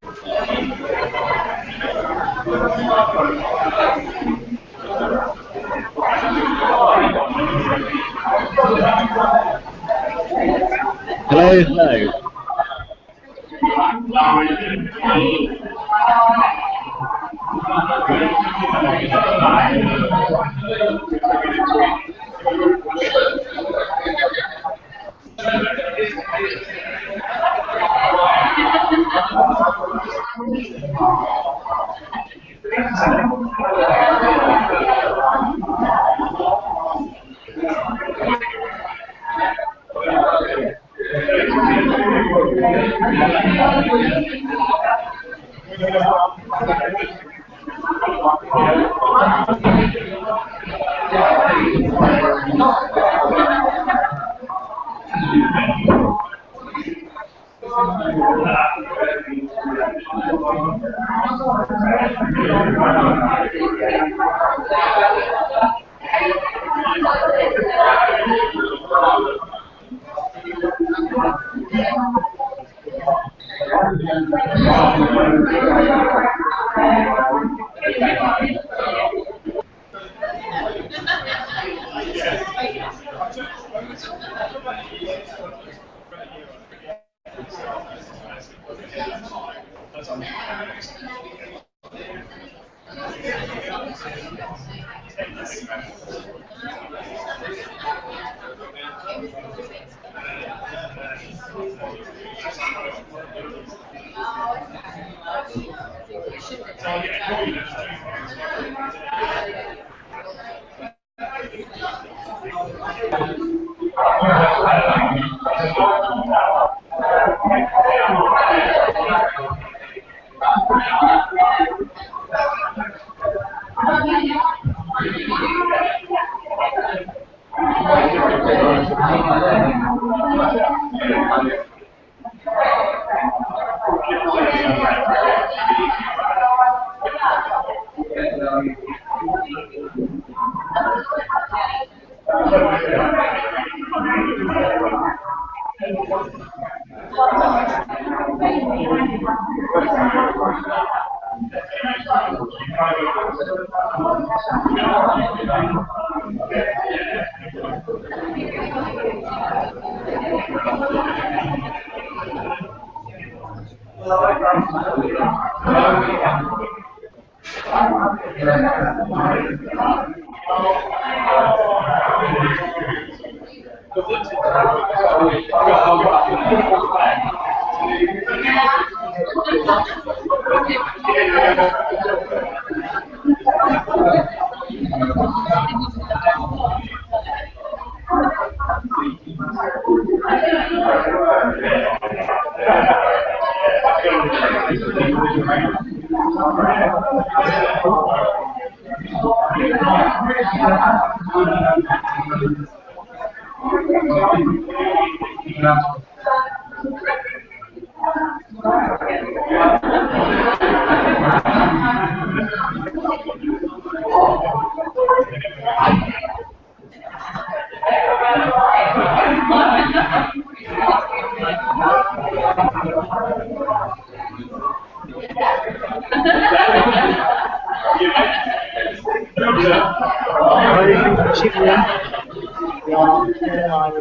Hello, hello.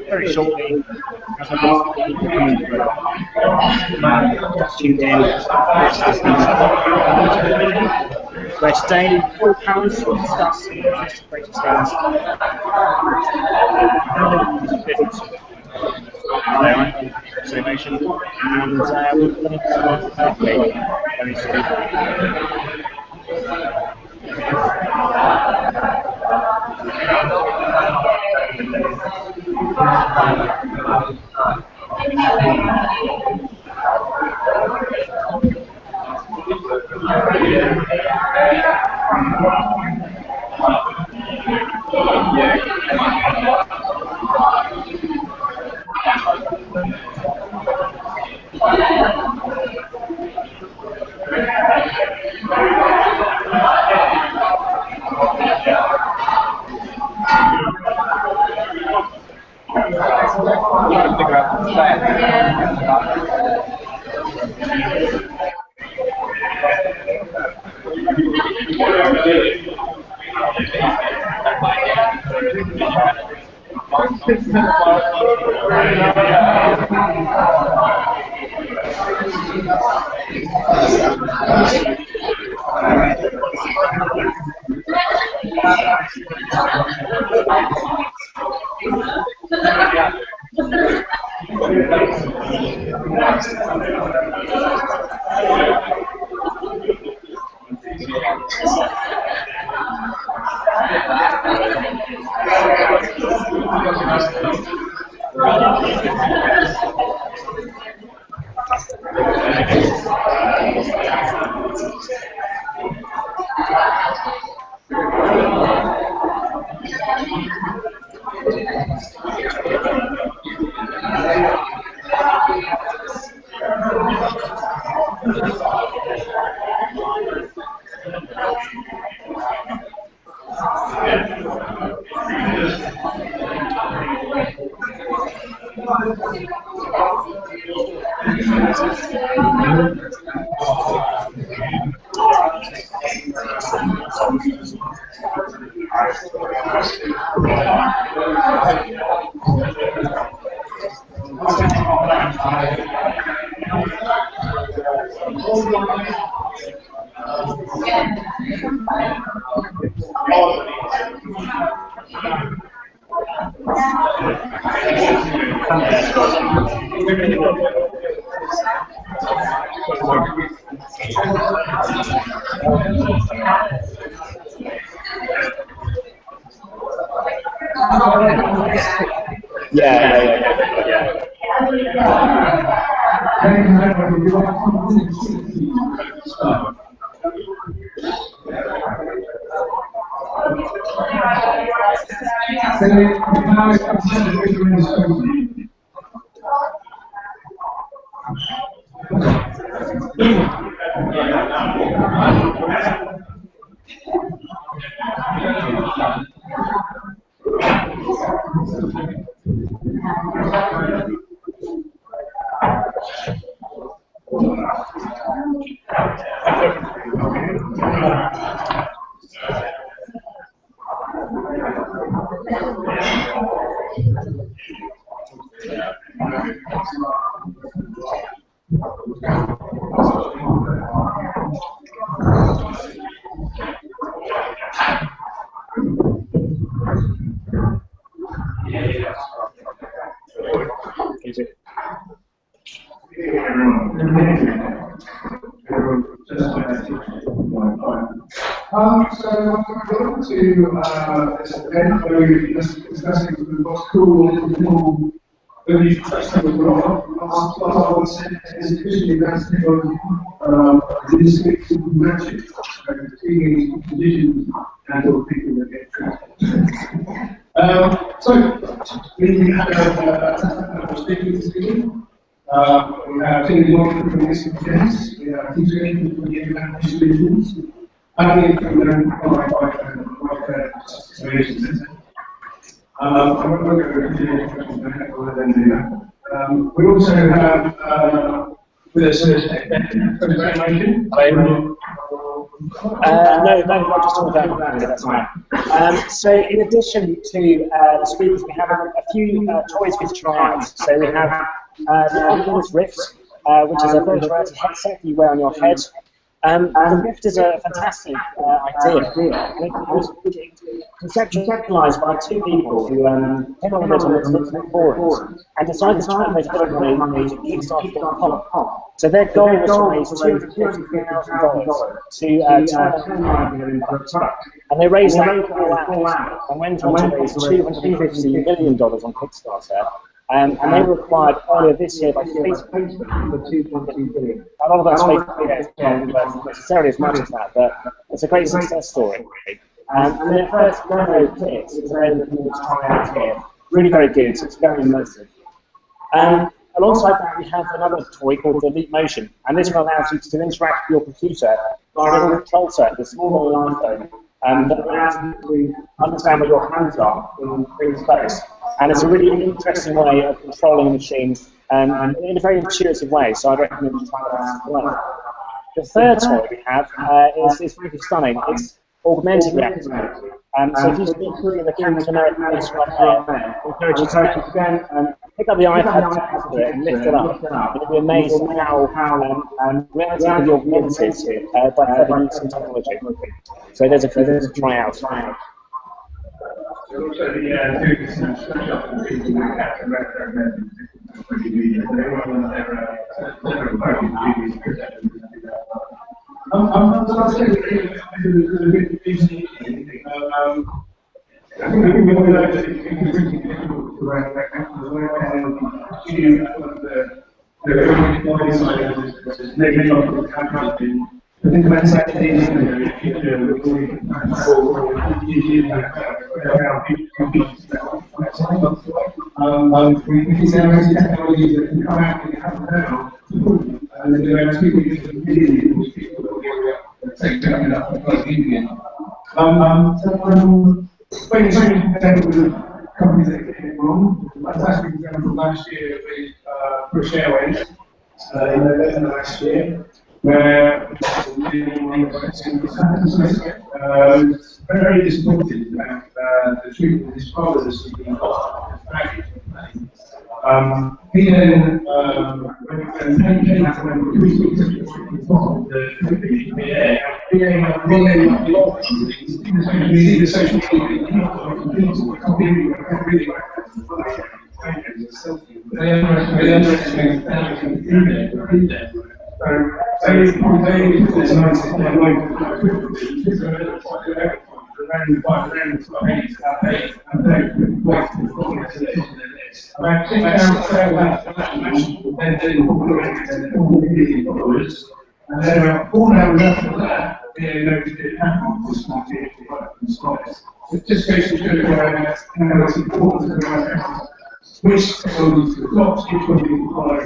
Very shortly, as I was coming through, tuned in, where today Paul Powers will discuss greater states. Motion, and we're going to start very soon. So welcome to this event where we're discussing what's cool and cool. When you touch on the world, I would say is officially that's this week's magic, creating conditions and all people that get trapped. So we have speakers speaking. We have Tilly Long from the Institute, we have Peter Aiken from the International Solutions, and from the Situation Centre. I'm not going to go through the questions I have other than do that. We also have with us presentation. No, just all that. That's fine. So, in addition to the speakers, we have a few toys for you to try out. So, we have the Oculus Rift, which is a virtual reality headset you wear on your head. The Rift is a fantastic idea. It was conceptualized by two people who came on the forums and decided to try and raise a bit of money to Kickstarter.com. So their goal was to raise $250,000 to turn into a product. And they raised that all out and went on to raise $250 million on Kickstarter. And they were acquired earlier this year by Facebook for $2.2 billion. A lot of that's Facebook, not necessarily as much as that, but it's a great success story. And their first demo kit is available to try out here. Really very good, it's very immersive. Alongside that, we have another toy called the Leap Motion, and this one allows you to interact with your computer via a little control set, the small iPhone, that allows you to understand where your hands are in space. And it's a really interesting way of controlling a machine in a very intuitive way, so I'd recommend you try that out as well. The third toy we have is really stunning. It's augmented reality. So if you speak through the Captain America face right there, I encourage you to then pick up the iPad, tap into it, and lift it up. And you'll be amazed at how reality can be augmented by clever use of technology. So there's a few things to try out. I think about technologies that can come out and happen now, and then there are two things that really people take that up and plug in. When compared with companies that get it wrong, fantastic example last year with British Airways in November last year, where very disappointed about the treatment his father was receiving he then came out when we the social and then about 4 hours after that, they noticed it happened to small it just goes to show how it's important to which technologies to adopt, which one you follow.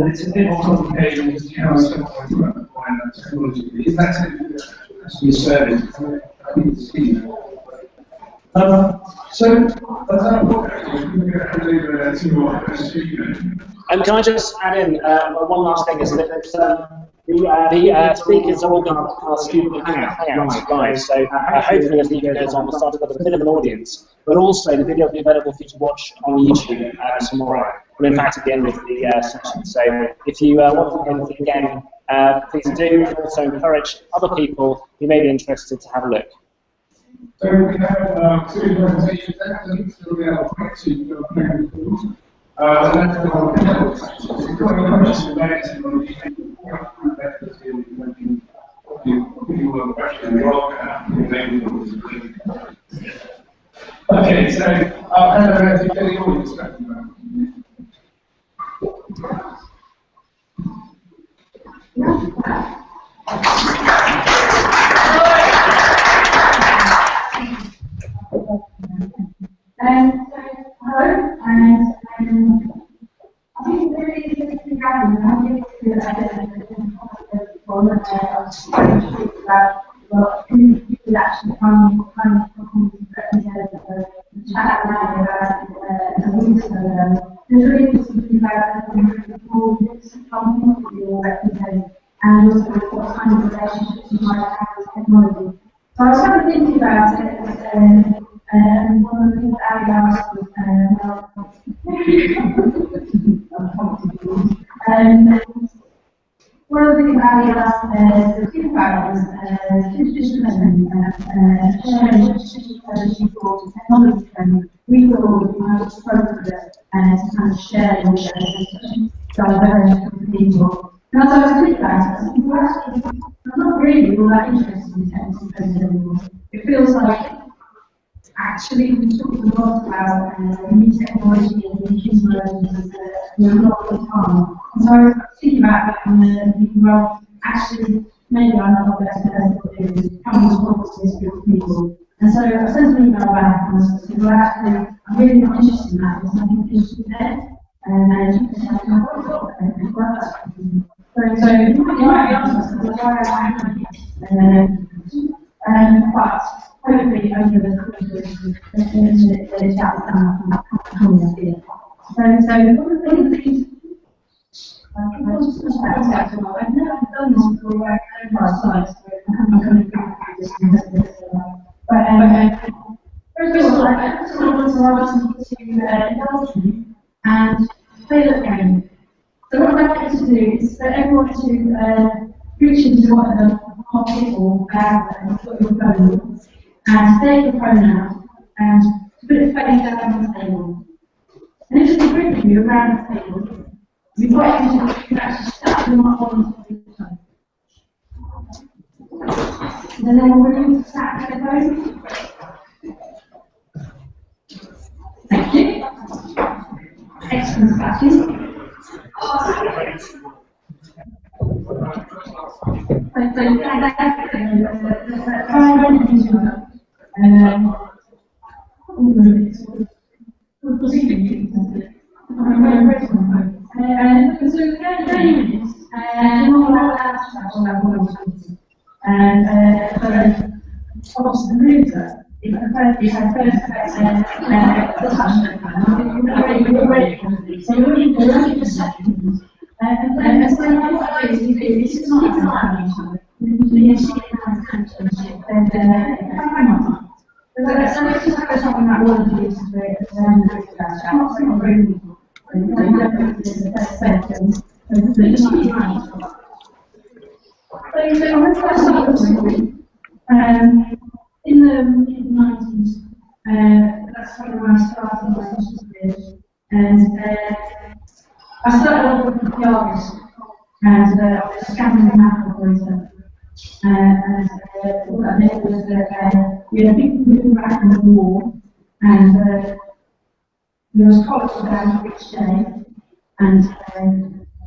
It's a bit more complicated as to how someone can find that technology. Is that customer service? I think it's key. Can I just add in one last thing? Is that the speakers are all going to student hangouts live, so hopefully as the video goes on, we'll start to get a bit of an audience. But also, the video will be available for you to watch on YouTube tomorrow, and in fact at the end of the session. So if you want to do anything again, please do. And also encourage other people who may be interested to have a look. So we have 2 presentations there, so we have a to okay, so I'll hand over to the audience. Hello, and I think there is a thing happening. I'm going to about well, people actually come kind of represent the chat about a week ago. There's really something about all different companies that you represent, and also what kind of relationships you might have with technology. So I was kind of thinking about it. One of the things I asked was, one of the things I asked the two parents, sharing technology training, we thought it was appropriate to kind of share with diverse people. And as I was thinking about it, I'm not really all that interested in technical training anymore. It feels like actually, we talked a lot about new technology and new human a lot of the time. And so I was thinking about that and thinking, well, actually, maybe I'm not the best person to do coming to talk to this group of people. And so I sent an email back and I said, well, actually, I'm really not interested in that. There's nothing interested there. And you can have a look and work. So you might be honest, because why I but hopefully over the course of the chat coming here. So one of the things I've never done this before where I know my slides, so I'm going to go through this everyone to reach into whatever pocket or bag that you've got your phone in, and take your phone out and put it face down on the table. And if there's a group of you around the table, you might actually stack them up on the phone. And then we're going to stack their phone. Thank you. Excellent practice. In the mid-90s, that's when I started my social career, and I started off with the Argus, and I was a scanning map operator. And what that meant was that we had people moving back from the war, and there was colleagues down each day, and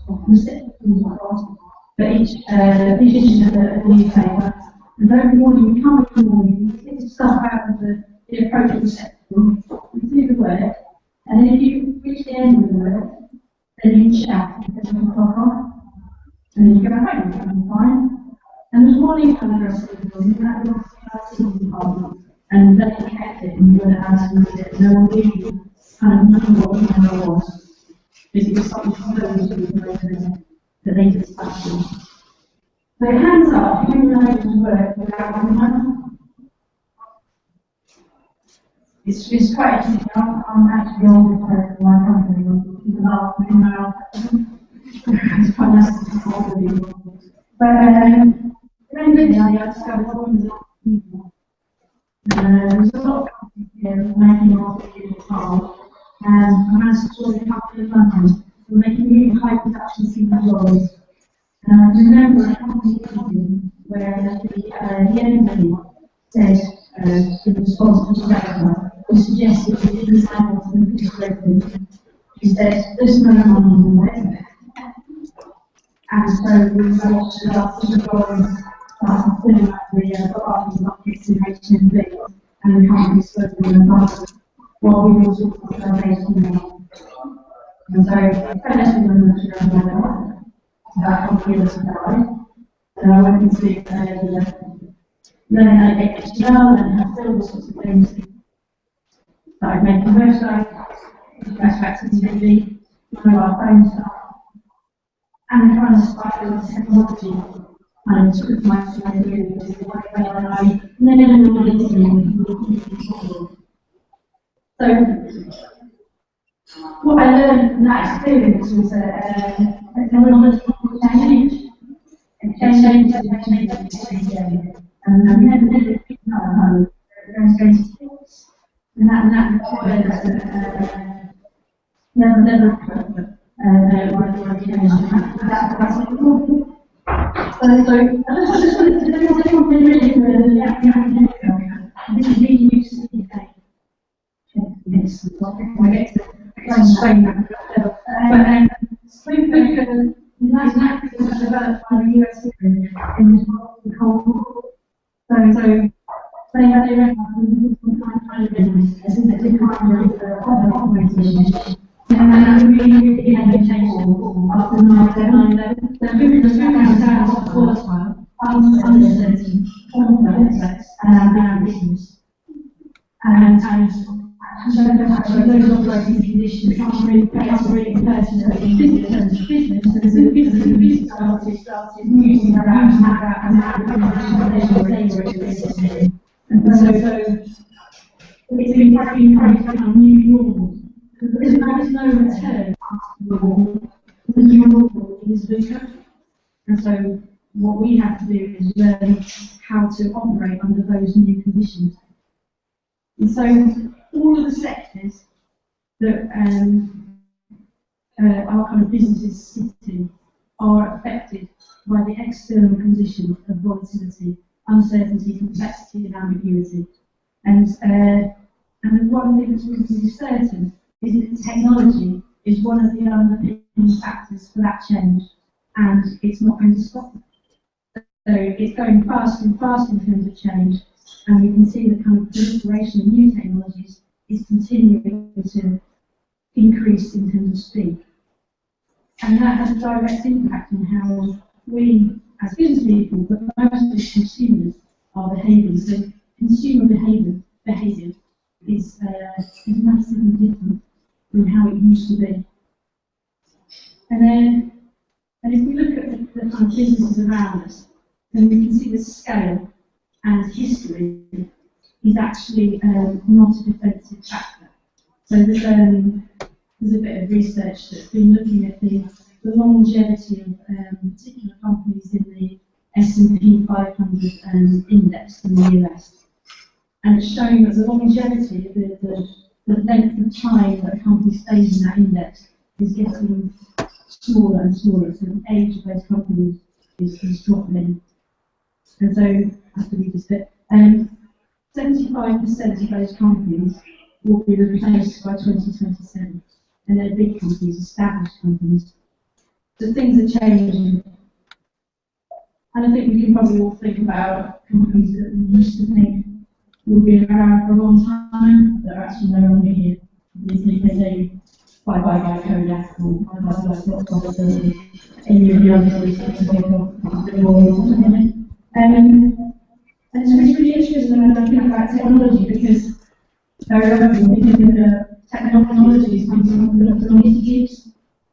for each edition of the newspaper. And every morning, you come in the morning, you get the stuff out of the appropriate receptacle, you do the work, and then if you reach the end of the work, then you shout, and then you clock off, and then you go home, and fine. And there's one email address in the building, that was the IT department, and they kept it, and you went out and read it, no one really kind of knew what email was, because it was something that they dispatched. So hands up, who knows to work without money? It's quite interesting. I'm actually older for my company, it's quite nice to talk with you. But eventually I discovered what was people. There's a lot of companies here making artificial cars, and I managed to join a couple of London who were making really high production single lorries. And I remember a company meeting where the MD said, in response to the director, who suggested we didn't have what's been prescribed. He said, there's no money in there. And so we watched the last of the drawings, started filling up the parking buckets in HMV, and the company spoke in the bus while we were talking about HMV. And so I finished in the military about computers and and I went into learning how to get HTML and how to build all sorts of things. Started making websites, flashbacks to TV, mobile phone stuff, and trying to spider the technology. And I took my idea into the way that I never really did. So, what I learned from that experience was that technology change. And change and we never picked up on going to skills. And that required never So I just wanted to really this is really new to the UK. Yes, I get to explain that. But United Nations was developed by the US in the Cold War. So they had their own kind of business, as in the kind of operating. And that really had a change after 9/11. So moving the down to volatile, uncertainty, complex, and business. And those operating conditions become really pertinent in terms of business, because the business started using that and so it's been kind of new normal. There is no return after the war. The new normal is weaker, And so what we have to do is learn how to operate under those new conditions. And so all of the sectors that our kind of businesses sit in are affected by the external conditions of volatility, uncertainty, complexity and ambiguity. And one thing that's really certain is that technology is one of the underpinning factors for that change, and it's not going to stop. So it's going faster and faster in terms of change, and we can see the kind of proliferation of new technologies is continuing to increase in terms of speed. And that has a direct impact on how we, as business people, but mostly consumers, are behaving. So consumer behaviour is massively different from how it used to be. And if we look at the kind of businesses around us, then we can see the scale and history is actually not a defensive factor. So there's a bit of research that's been looking at the longevity of particular companies in the S&P 500 index in the US. And it's showing that the longevity, the length of time that a company stays in that index is getting smaller and smaller. So the age of those companies is dropping. And so, I have to read this bit, 75% of those companies will be replaced by 2027. And they're big companies, established companies. So things are changing. And I think we can probably all think about companies that we used to think would be around for a long time, that are actually no longer here. They say bye-bye Kodak, or bye-bye any of the others that we think of. And it's really interesting when I think about technology, because very often we think of technology as something that only gives.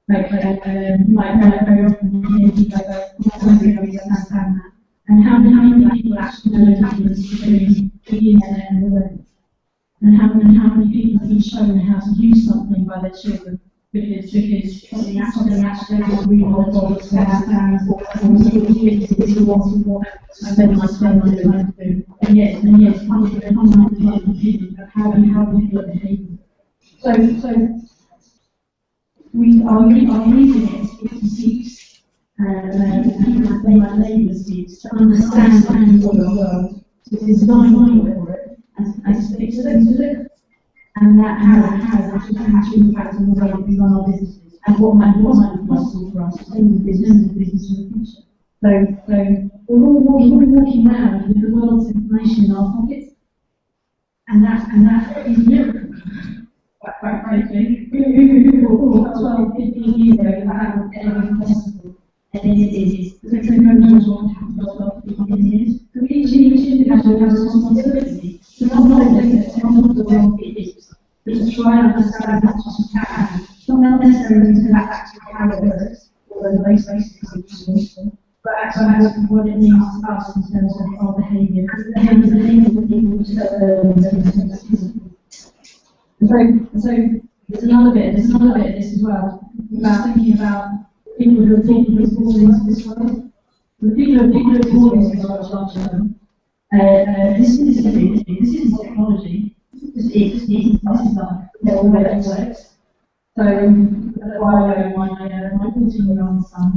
Like you might very often hear people like and how many people actually know the difference between the internet and the web, and how many people have been shown how to use something by their children because something actually really wants to spend my time to do, and yet it's fundamental people of how people are behaving. So we are using it to seek people like labour seeks to understand the world, to design for it, and to fix it to live. And that has actually a huge impact on the way that we run our businesses and what might be possible for us to do with business in the future. So we're all walking around with the world's information in our pockets, and that is a miracle. Quite frankly, 12, 15 years ago, that would ever be possible. And it is. Because who knows what happens after 15 years. So each individual has a responsibility to not only look at the world it is, but to try and understand as much as you can. Not necessarily to actually how it works, although the basics is useful, but actually what it means to us in terms of our behaviour. So there's another bit of this as well, about thinking about people who are born into this world. The people who are born into this world, this is technology. This is life. The way it works. So that's why my 14-year-old son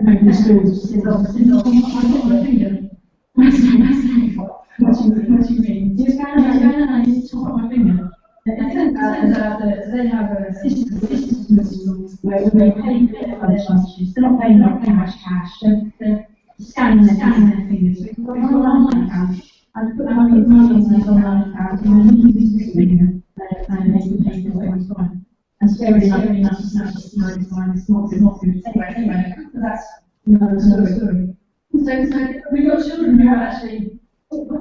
went to school since I was my finger. What do you mean? He was going and he just took my finger. It turns out that they have a system where they pay for their lunches. They're not paying much cash. They're scanning their fingers. So it's got an online account. I put money into this online account and then he uses his finger and they can pay for it every time. And scary enough, it's not just it's not good. Anyway, that's another story. So we've got children who are actually children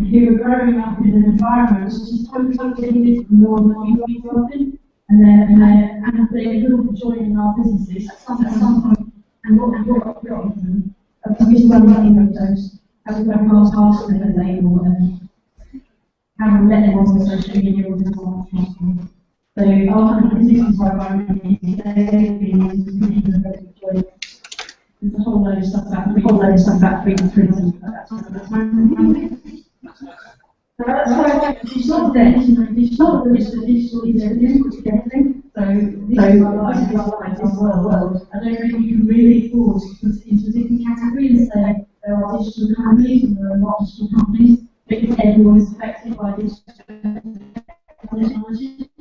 who are growing up in an environment which is totally different from the one that we grew up in, and they will be joining our businesses at some point, and what we've got from them, because we're running those, how we're going to pass them a label, and how we let them on the social media all the time. So our conditions are environment there's a whole load of stuff about freedom printing. So that's why it's not there. It's not that it's the digital, it's everything put together. So this is my life, this world. I don't think we can really afford to put it into a different category and say there are digital companies and there are not digital companies, because everyone is affected by digital technology.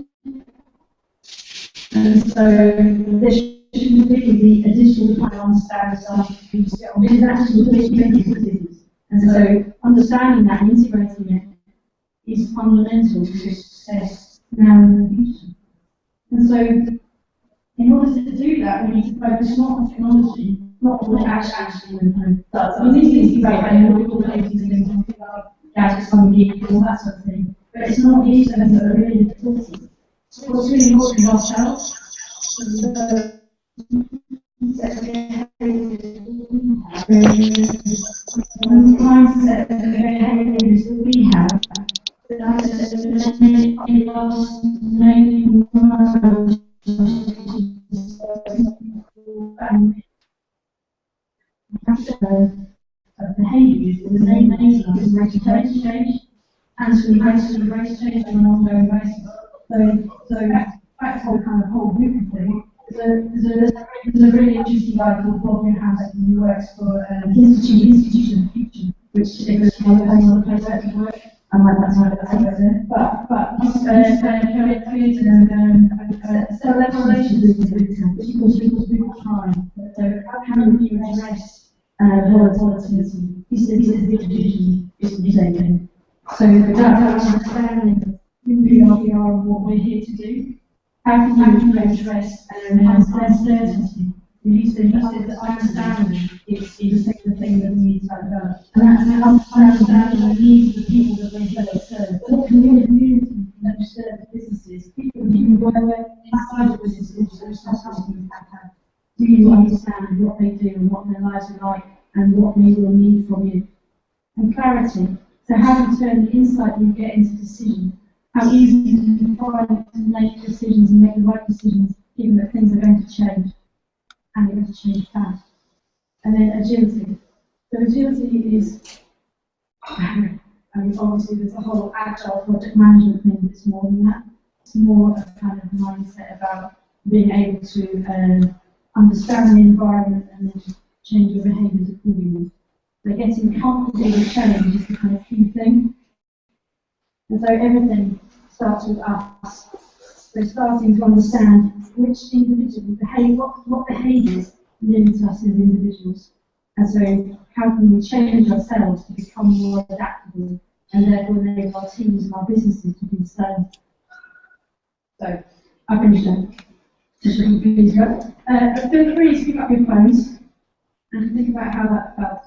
And so there shouldn't be a digital plan on standard because that's what business. And so understanding that and integrating it is fundamental to success now and in the future. And so, in order to do that, we need to focus not on technology, not on what it actually does. I mean, these things are great, and we're all these things, and gadgets on the geek, all that sort of thing. But it's not these things that are really important. So what's really important is ourselves. And the mindset and the behaviours that we have. Behaviours in the same basis as reputation change, and to embrace change on an ongoing basis. So that's whole kind of whole group thing. There's a really interesting guy called Bob Johansen who works for Institution of the Future, which is another place where he works. I might not know that there, but he's created a collaboration which he calls people trying. So how can we address volatility? This is vision is taken. So that understanding who we are and what we're here to do. How can you address uncertainty? You said that understanding is the thing that we need to develop. And that's understanding the needs of the people that we serve. What community that we serve businesses, people who work inside the businesses, do you understand what they do and what their lives are like and what they will need from you? And clarity. So how you turn the insight you get into decision. How easy you find to make decisions and make the right decisions, given that things are going to change, and they're going to change fast. And then agility. So agility is, obviously there's a whole agile project management thing, but it's more than that. It's more a kind of mindset about being able to understand the environment and then change your behaviours accordingly. So getting comfortable with change is the kind of key thing. And so everything starts with us. So starting to understand which individual behaviour, what behaviours limit us as individuals. And so how can we change ourselves to become more adaptable and therefore enable our teams and our businesses to do the same. So I finished that. Just looking please go. Feel free to pick up your phones and think about how that felt.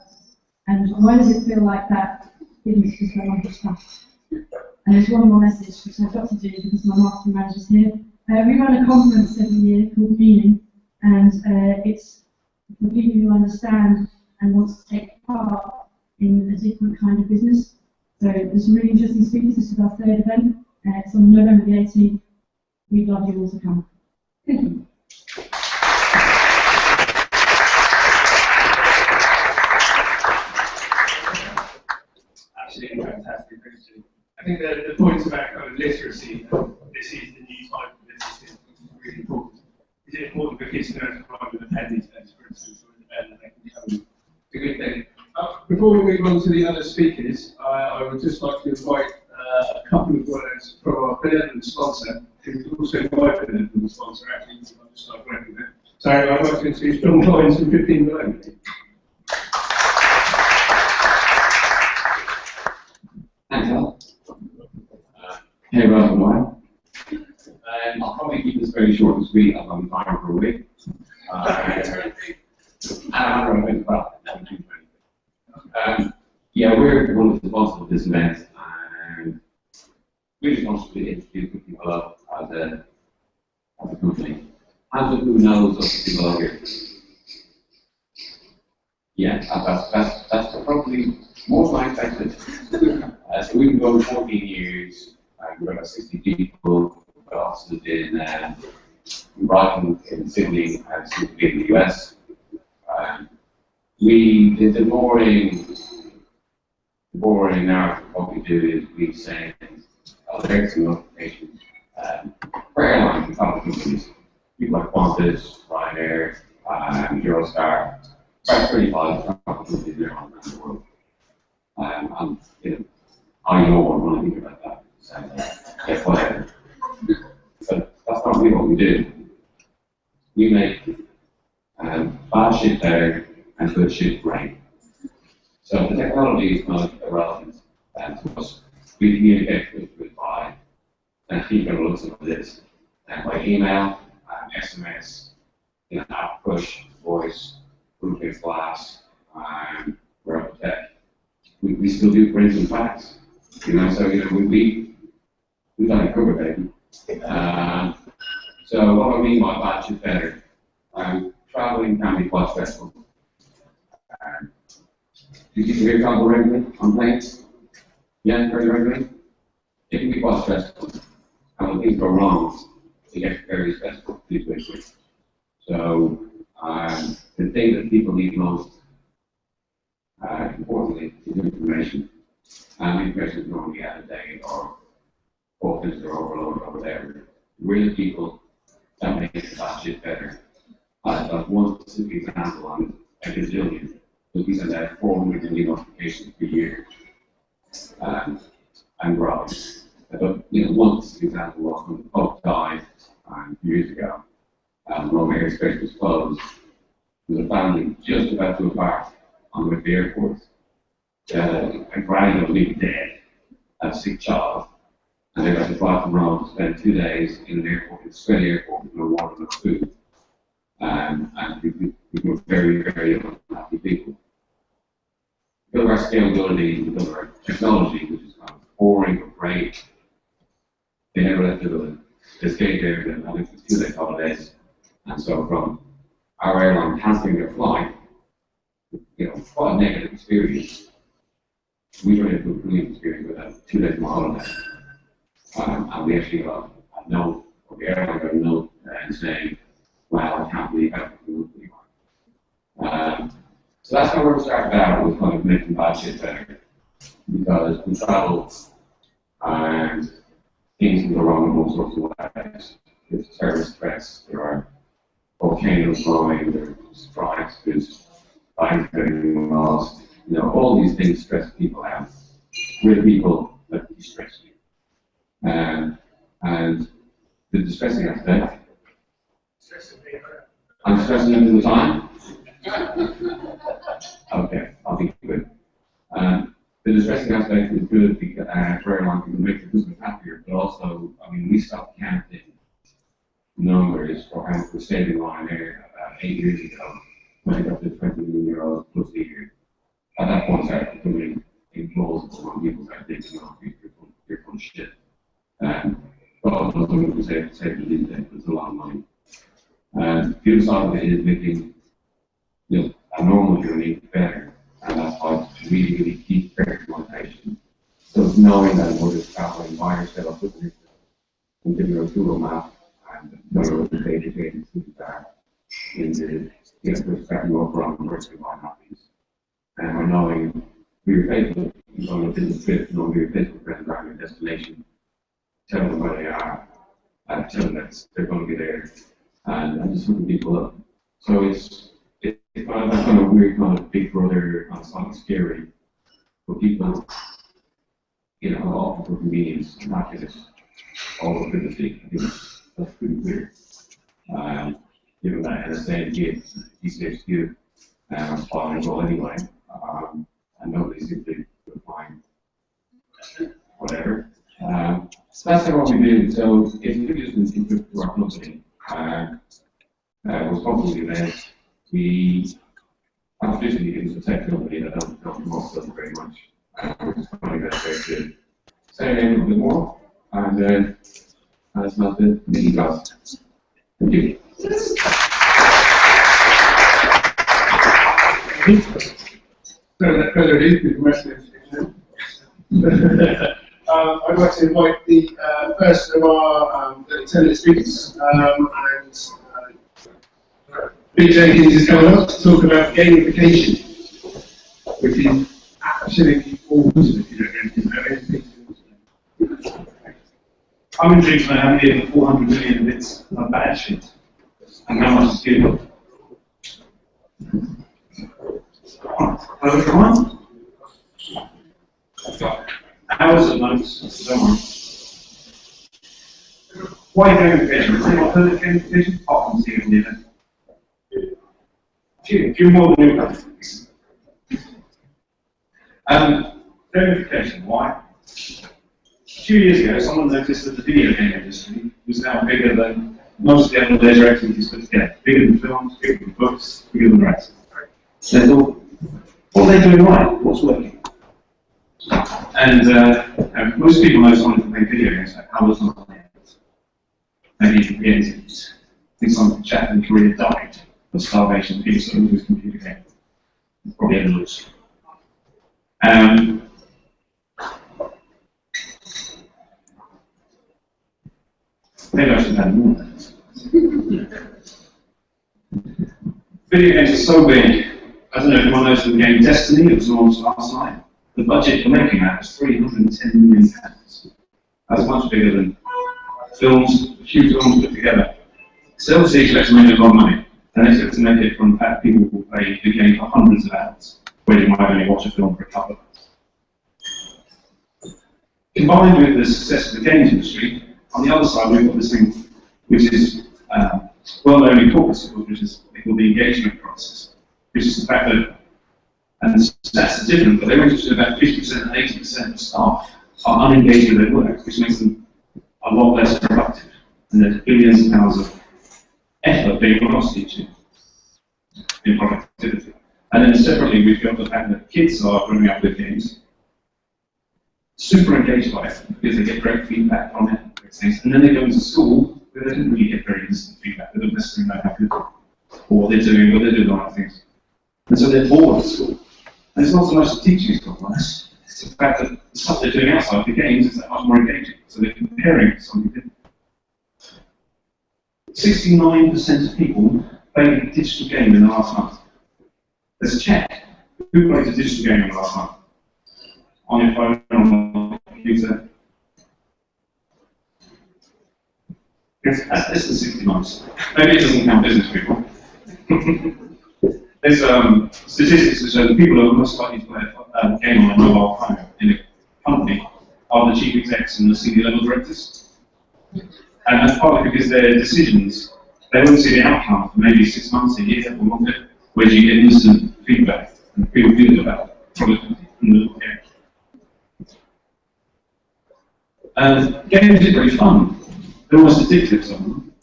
And why does it feel like that didn't just go on stuff? And there's one more message which I've got to do because my marketing manager's here. We run a conference every year called Meaning, and it's for people who understand and want to take part in a different kind of business. So there's some really interesting speakers. This is our third event. It's on November the 18th. We'd love you all to come. Thank you. Absolutely fantastic, Christian. I think the points about kind of literacy, this is the new type of business, which is really important. Is it important for kids to know to write with a pen these days, for instance, or with a pen that they can come in? It's a good thing. Before we move on to the other speakers, I would just like to invite a couple of words from our benevolent sponsor, who's also my benevolent sponsor, actually, I'll just start working there. So I'd like to introduce John Collins from 15 Below. Thanks, Al. Hey, everyone. I'll probably keep this very short and sweet. I'm on fire for a week. Yeah, we're one of the sponsors of this event, and we just want to introduce 15 Below as a company. As who knows of 15 Below here? Yeah, that's probably most unexpected. So we've been going 14 years, we've got about 60 people, got offices in Brighton, in Sydney, and soon to be in the US. The boring narrative of what we do is we send alerts and notifications for airlines and travel companies. People like Qantas, Ryanair, Eurostar, about 35 travel companies around the world. And I know when I think about that. So, yeah, whatever. But that's not really what we do. We make bad shit better and good shit great. So the technology is not irrelevant to us. We communicate with by people looks at this by email, SMS, app push, voice, roofing glass, wearable tech. We still do print and fax. So we got it covered, baby. So what I mean by bad shit better, traveling can be quite stressful. Do you hear travel regularly on planes? Yeah, very regularly? It can be quite stressful. And when things go wrong, it gets very stressful pretty quickly. So the thing that people need most, importantly, is information. And information is normally out of date or often or overloaded or whatever. We're the people that make that shit better. I've got one specific example on a gazillion. So we send out 400 million notifications per year, and growing. But one specific example was when the Pope died a few years ago. Rome airspace was closed. There was a family just about to embark on the way to the airport. A granny was even dead, had a sick child, and they got to fly from Rome to spend 2 days in an airport, in Australia airport, with no water, no food. And we were very, very unhappy people. Because of our scalability, because of our technology, which is kind of boring or great, they never left the building. They stayed there, and I think it was 2 days holidays. And so from our airline cancelling their flight, quite a negative experience. We were able to do a brilliant experience with that 2 days more holiday. And we actually got a note, or the airline got a note saying, well, I can't believe how good we are. So that's how we started out, was kind of making bad shit better. Because we travel and things can go wrong in all sorts of ways. There's terrorist threats, there are volcanoes growing, there's strikes, there's banks getting lost. All these things stress people out. We're the people that distress you. And the distressing aspect, I'm stressing them all the time. Okay, I'll be good. The distressing aspect is good because for airlines to make the customers happier, but also, we stopped counting numbers for how much we're saving Ryanair about 8 years ago when it got to 20 million euros plus a year. At that point, it started becoming implausible when people started thinking, oh, you're full of shit. But also, some people say the these days, it's a lot of money. The other side of it is making a normal journey better, and that's why it's really, really key personalization. So it's knowing that in order to traveling by yourself with it, and giving you a Google map and knowing what the data cities are in the perspective of around virtually why not these. And we're knowing who you're faithful, you're going on a business trip, knowing who your faithful friends are in your destination, tell them where they are, and tell them that they're going to be there, and just hooking people up. So it's kind of that kind of weird kind of big brother kind of something scary for people, all for convenience, not just all for privacy. I think that's pretty weird. Given that NSA gives ECHQ following role anyway, and nobody seems to find whatever. So that's what we do. So if you just input to our company, was probably led. We traditionally use a tech company that don't promote us very much. We're just finding that way to say a little bit more, and that's not the mini job. Thank you. Further into the message. I'd like to invite the first of our attendant speakers, Pete Jenkins is coming up to talk about gamification, which is absolutely awesome if you don't know anything about it. I'm intrigued to know how many of the 400 million bits are bad shit, and how much is good. Hello everyone. I've got hours of notes, don't worry. Why gamification? Has anyone heard of gamification? Apart from seeing the event. A few more than you have. Gamification, why? A few years ago, someone noticed that the video game industry was now bigger than most of the other leisure activities put together. Bigger than films, bigger than books, bigger than the rest. So they thought, what are they doing right? What's working? And most people know someone who can play video games, like hours on the net. Maybe you can get into things on chat and career died of starvation, people sort of lose computer games. Probably ever lose. Maybe I should have more than that. Video games are so big. I don't know if anyone knows the game Destiny, it was launched last night. The budget for making that was £310 million. That's much bigger than films, a few films put together. So obviously expect to make a lot of money. And they expect to make it from the fact people will play the game for hundreds of hours, where you might only watch a film for a couple of hours. Combined with the success of the games industry, on the other side we've got this thing which is well known in corporate circles, which is called the engagement crisis, which is the fact that, and the stats are different, but they range to about 50% and 80% of staff are unengaged with their work, which makes them a lot less productive. And there's billions of pounds of effort being lost each year in productivity. And then separately, we've got the fact that kids are growing up with games, super engaged by it because they get great feedback from it, and then they go into school where they don't really get very instant feedback. They don't necessarily know how good or what they're doing, but they do the right things. And so they're bored at school. And it's not so much the teaching is compromised, it's the fact that the stuff they're doing outside the games is that much more engaging. So they're comparing something different. 69% of people played a digital game in the last month. Let's check. Who played a digital game in the last month? On your phone, on the computer? It's less than 69%. Maybe it doesn't count business people. There's statistics that show that people who are most likely to play a game on a mobile phone in a company are the chief execs and the senior level directors. And that's partly because their decisions, they won't see the outcome for maybe 6 months, a year, or longer, where you get instant feedback and people feel about productivity and the game. And games are very fun. They're almost addictive, some of them.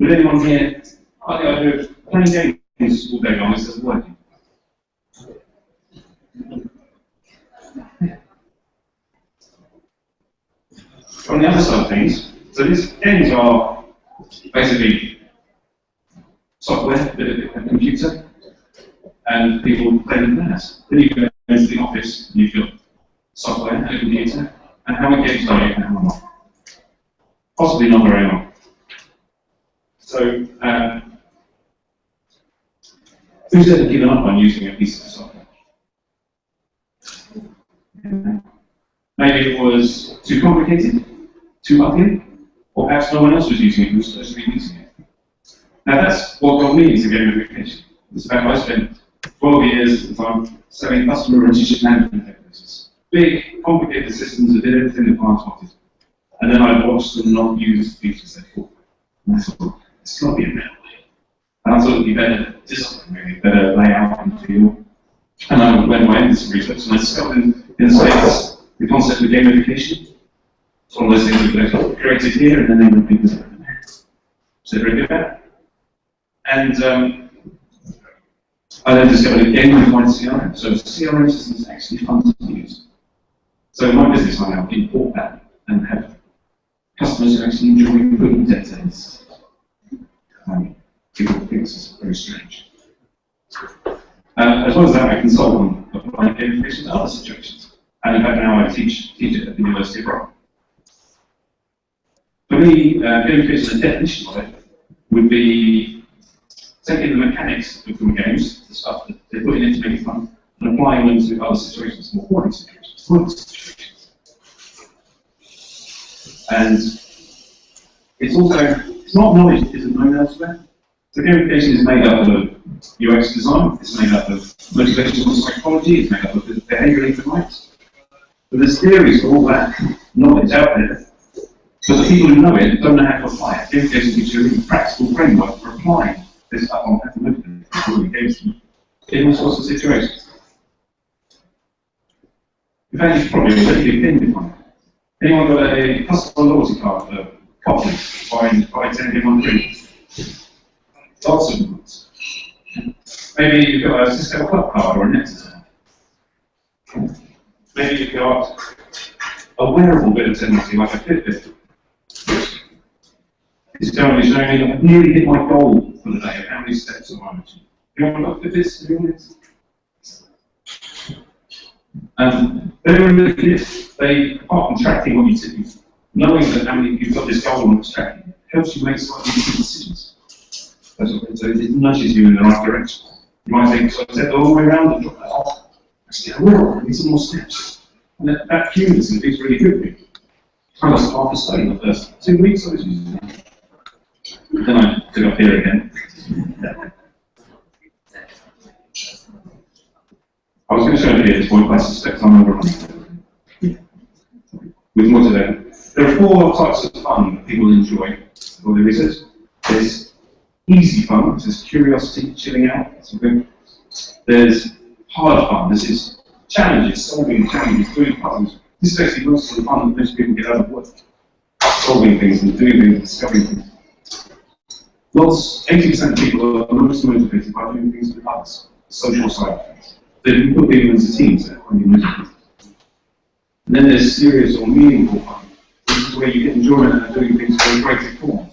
Would anyone here, I think I do playing games all day long, this doesn't work. On the other side of things, so these games are basically software, a computer, and people play them there. Then you go into the office and you've got software and a computer, and how engaged are you and how not? Possibly not very long. So, who's ever given up on using a piece of software? Maybe it was too complicated, too ugly, or perhaps no one else was using it who was supposed to be using it. Now that's what got me into gamification. It's about I spent 12 years at the time selling customer relationship management databases. Big, complicated systems that did everything the clients wanted. And then I watched them not use the features they thought. And I thought, it's got to be a better way. And I thought it would be better design, maybe, better layout and feel. And I went away and did some research, and I discovered in the States the concept of gamification. It's one of those things that they've created here, and then they repeat this. So they're very good at it. And I then discovered a gamified CRM. So CRM systems are actually fun to use. So in my business, I now import that and have customers who actually enjoy putting data in. People think this is very strange. As well as that, I consult on applying gamification to other situations. And in fact now I teach it at the University of Rome. For me, gamification, the definition of it would be taking the mechanics from games, the stuff that they put in it to make it fun, and applying them to other situations, more boring situations, fun situations. And it's also, it's not knowledge that isn't known elsewhere. So gamification is made up of UX design, it's made up of motivational psychology, it's made up of behavioural economics. But there's theories for all that knowledge out there, but the people who know it don't know how to apply it. Gamification gives you a really practical framework for applying this stuff on how to motivate people against them in all sorts of situations. In fact, you should probably already be pinned on it. Anyone got a customer loyalty card for coffee by 10 in one drink? Lots of ones. Maybe you've got a Cisco Club card or a Nexus card. Maybe you've got a wearable bit of technology like a Fitbit. It's currently showing me I've nearly hit my goal for the day of how many steps am I making. Anyone got Fitbits? They're really good. They, apart from tracking what you do, knowing that how many you've got this goal and it's tracking, helps you make slightly different decisions. So it nudges you in the right direction. You might think, so I step all the way around and drop that off. Actually, I will. I need some more steps. And that cumulative is really good. I lost half a stone in the first 2 weeks I was using it. Then I took up here again. I was going to show you at this point, but I suspect I'm overrunning. With more to them. There are 4 types of fun that people enjoy. Well, there is there's easy fun, this is curiosity, chilling out, that's good. There's hard fun, this is challenges, solving challenges, doing puzzles. This is actually most of the fun that most people get out of work. Solving things and doing things, discovering things. 80% of people are most motivated by doing things with others, the social side of things. They can put people into teams that are quite motivated. And then there's serious or meaningful fun. This is where you get enjoyment out of doing things for a greater cause.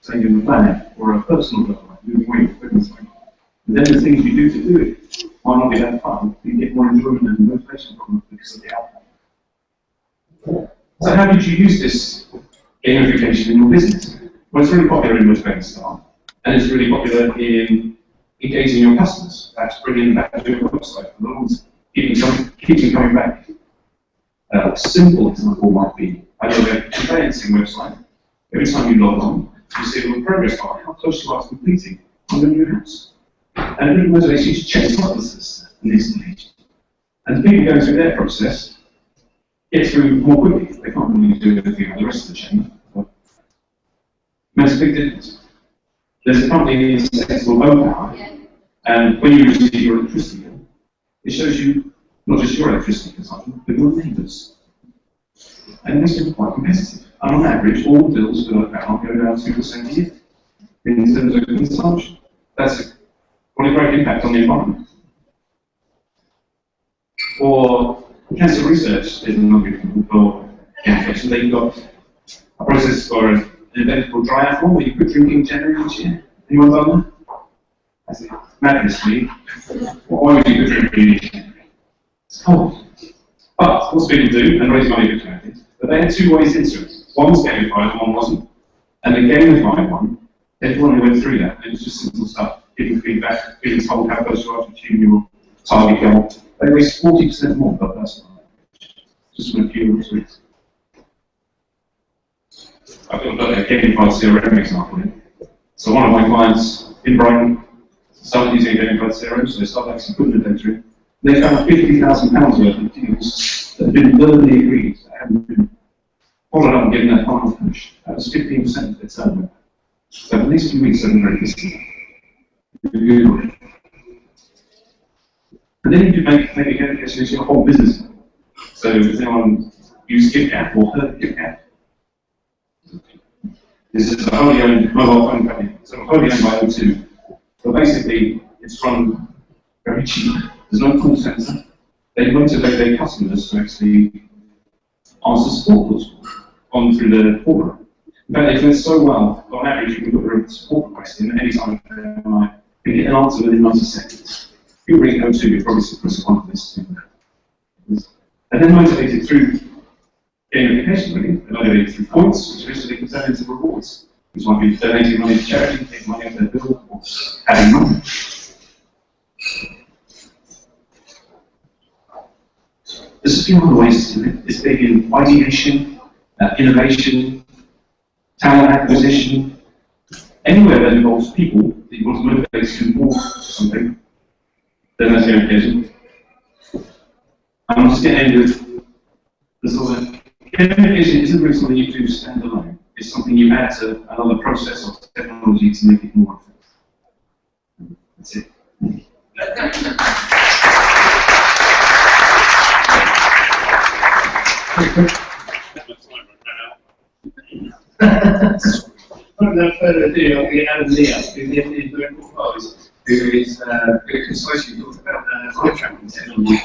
Saving the planet, or a personal goal, like moving weight, fitness. And then the things you do to do it might not be that fun, but you get more enjoyment and motivation from it because of the outcome. So how did you use this gamification in your business? Well, it's really popular in Uzbekistan, and it's really popular in engaging your customers. That's bringing them back to your website, and keep them coming back. A simple example might be, I have a conveyancing website. Every time you log on, you see a little progress bar, how close you are to completing on the new house. And it really motivates you to check the others in this stage. And the people going through their process get through more quickly. They can't really do anything on the rest of the chain. Makes a big difference. There's a company in the called Opower, and when you receive your electricity bill, it shows you not just your electricity consumption, but your neighbours. And this is quite competitive. And on average, all bills for Opower go down 2% a year in terms of consumption. That's quite a great impact on the environment. For cancer research, there's another example for gamification. They've got a process for an event called triathlon where you put drinking January each year. Anyone done that? That's it. Madness, me. Why would you put drinking each year? It's cold. But what people do, and raise money for charities, but they had 2 ways into it. One was gamified, one wasn't. And the gamified one, everyone who went through that, and it was just simple stuff, giving feedback, being told how close you are to achieving your target goal. They raised 40% more per person. Just from a few weeks. I've got a gamified CRM example here. So one of my clients in Brighton started using a gamified CRM, so they started actually putting the data in. They found £50,000 worth of deals that had been verbally agreed, that hadn't been followed up and given their final finish. That was 15% of their turnover. So for these 2 weeks, they've been very busy. And then you can make a gamification into your whole business. So does anyone use GitGap or heard of GitGap? This is a wholly owned mobile phone company. So wholly owned by O2. But basically, it's run very cheap. There's no call center. They motivate their customers to actually answer support calls on through the forum. In fact, they do it so well, on average, you can put a support request in any time of the night and get an answer within 90 seconds. If you ring O2, you're probably supposed to want this. And then motivated through gamification, really. They're motivated through points, which eventually can turn into rewards. Which might be donating money to charity, taking money off their bill, or adding money. There's a few other ways to do it. It's big in ideation, innovation, talent acquisition, anywhere that involves people that you want to motivate to do more to something, then that's gamification. I'm just going to end with the sort of gamification isn't really something you do stand alone. It's something you add to another process or technology to make it more effective. That's it. Without further ado, I'll get Adam Leah, who's the MD of Local Flows, who is very concisely talked about eye tracking technology.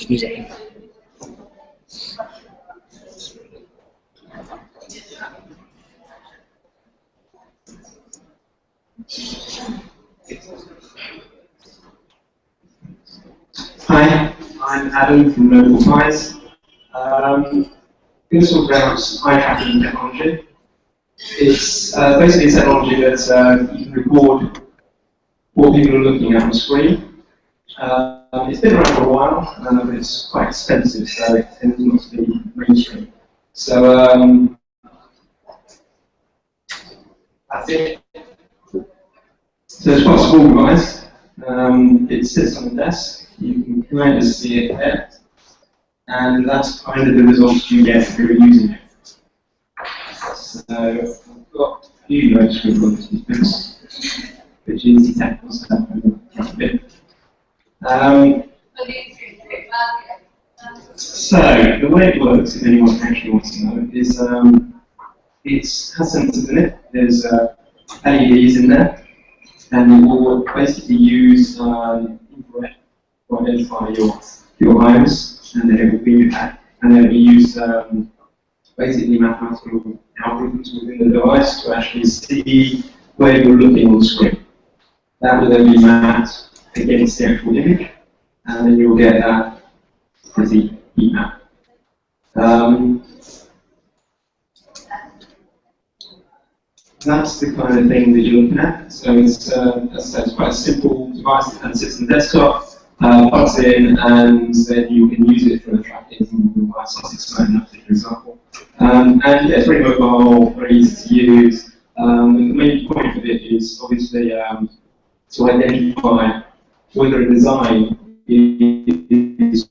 Music. Hi, I'm Adam from Local Ties. Going to talk about eye tracking technology. It's basically a technology that you can record what people are looking at on the screen. It's been around for a while, but it's quite expensive, so it tends not to be mainstream. So that's it. So it's quite a small device. It sits on the desk. You can kind of see it there, and that's kind of the results you get if you're using it. So I've got a few notes with all these bits, which is the technical stuff a bit. So the way it works, if anyone actually wants to know, is it has sensors in it. There's LEDs in there, and it will basically use infrared to identify your items, and then it will be and then it will use basically mathematical algorithms within the device to actually see where you're looking on the screen. That will then be mapped against the actual image, and then you'll get that pretty heat map. That's the kind of thing that you're looking at. So it's, as I said, it's quite a simple device that kind of sits on the desktop, plugs in, and then you can use it for the tracking from Sussex Phone, for example. And yeah, it's very mobile, very easy to use. The main point of it is obviously to identify whether a design is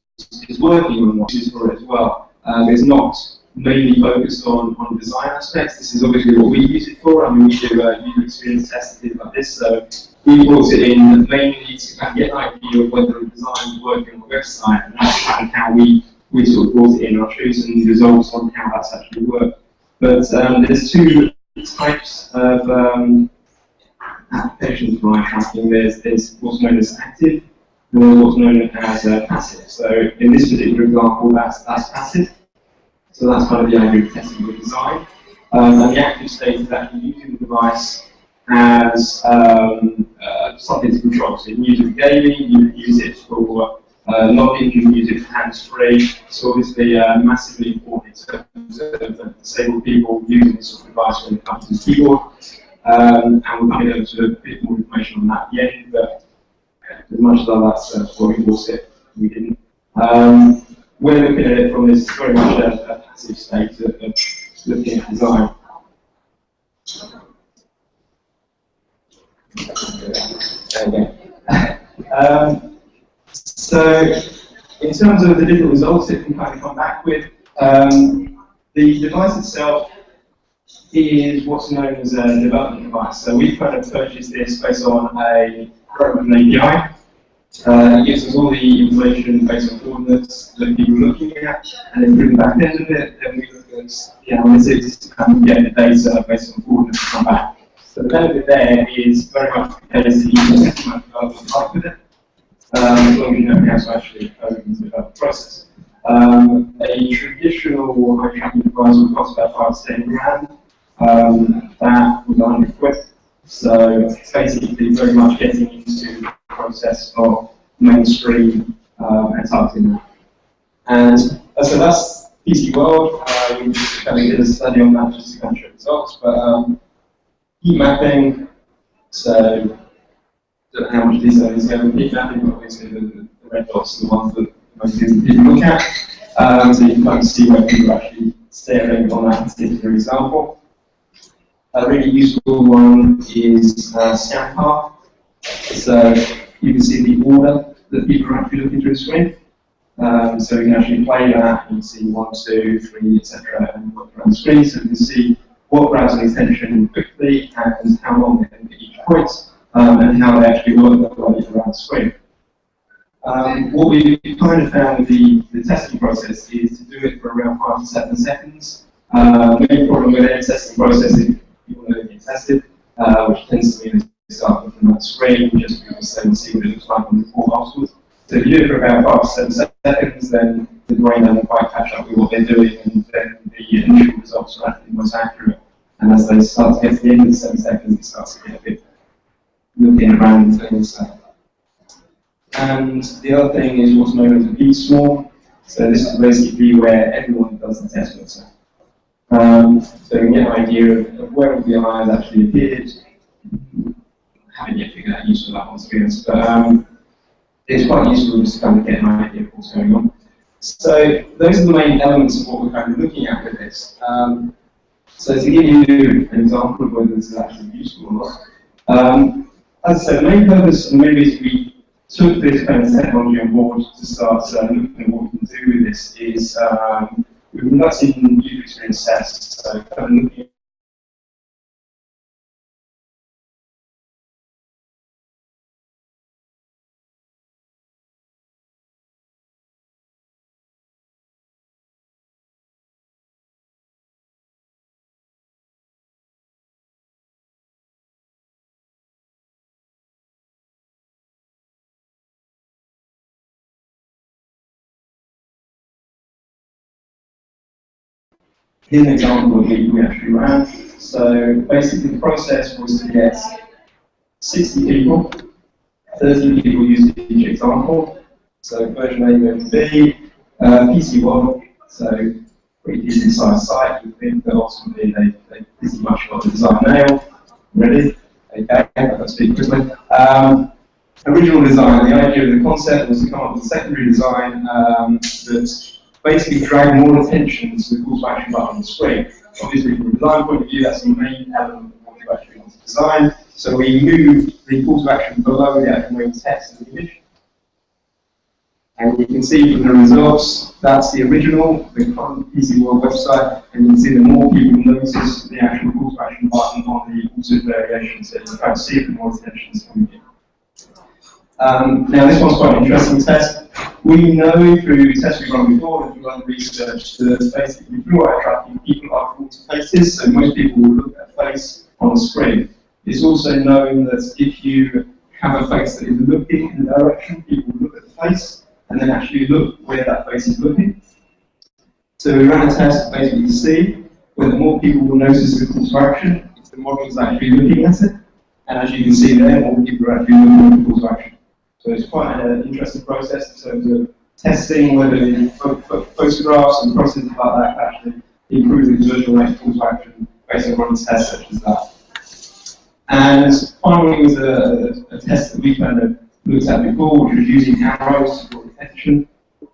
working or not, is for it as well. It's not mainly focused on design aspects. This is obviously what we use it for. I mean, we do user experience tests and things like this, so we brought it in mainly to kind of get an idea of whether a design is working on the website, and that's kind of how we sort of brought it in. I'll show you some results on how that's actually worked. But there's two types of applications for eye tracking. There's what's known as active, and there's what's known as passive. So in this particular example, that's passive. So that's kind of the idea of testing the design. And the active state is actually using the device as something to control. So you can use it for gaming, you can use it for logging, you can use it for hands-free. So obviously massively important in terms of disabled people using this sort of device when it comes to the keyboard. And we'll kind of go into a bit more information on that at the end, but as much as that's what we bought it, we didn't. We're looking at it from this very much a passive state of looking at design. So, in terms of the different results it can kind of come back with, the device itself is what's known as a development device. So we've kind of purchased this based on a program API. It gives us all the information based on coordinates that people are looking at, and then through the back end of it, then we look at the analytics to kind of get the data based on coordinates to come back. So the benefit there is very much the case that you can set much development like with it. as long as you know how to actually code and develop the process. A traditional eye tracking device would cost about 5 to 10 grand. That was 100 quid. So it's basically very much getting into the process of mainstream and targeting that. And so that's PC World. We just kind of did a study on that just to kind of show results. But heat mapping, so I don't know how much detail is going in heat mapping, but obviously the red dots are the ones that most people look at. So you can kind of see where people are actually staring on that particular example. A really useful one is ScanPath. So you can see the order that people are actually looking through the screen. So you can actually play that and see 1, 2, 3, etc. and work around the screen. So you can see what grabs an attention quickly and how long they can get each point, and how they actually work their way around the screen. What we kind of found with the testing process is to do it for around 5 to 7 seconds. The main problem with any testing process is people know they're being tested, which tends to mean they start looking at the screen just because they will see what it looks like on the report afterwards. So if you do it for about 5 to 7 seconds, then the brain doesn't quite catch up with what they're doing, and then the initial results are actually most accurate. And as they start to get to the end of the 7 seconds, it starts to get a bit looking at random things. And the other thing is what's known as a B-swarm. So this is basically where everyone does the test work. So you get an idea of where all the eyes actually appeared. I haven't yet figured out use for that one, to be honest, but it's quite useful just to kind of get an idea of what's going on. So those are the main elements of what we're kind of looking at with this. So to give you an example of whether this is actually useful or not, as I said, the main purpose and the main reason we took this kind of technology on board to start looking at what we can do with this is we've been conducting user experience tests, so kind of looking at here's an example of what we actually ran. So basically the process was to get 60 people, 30 people using each example. So version A, version B, PC World, so pretty decent sized site. You think that ultimately they pretty much got the design nailed. Ready? Okay, let's speak quickly. Original design, the idea of the concept was to come up with a secondary design that basically drag more attention to the call to action button on the screen. Obviously, from a design point of view, that's the main element of what we actually want to design. So we moved the call to action below the actual main text of the image. And you can see from the results, that's the original, the current PC World website, and you can see that more people notice the actual call to action button on the altered variation, so you can see the more attention is coming in. Now this one's quite an interesting test. We know through tests we've run before and through other research that basically through eye tracking people are called to faces, so most people will look at a face on the screen. It's also known that if you have a face that is looking in the direction, people will look at the face and then actually look where that face is looking. So we ran a test basically to see whether more people will notice the call to action if the model is actually looking at it. And as you can see there, more people are actually looking at the call to action. So it's quite an interesting process in terms of testing whether the photographs and processes like that actually improve the conversion rate of call to action based on running tests such as that. And finally was a test that we kind of looked at before, which was using arrows to draw attention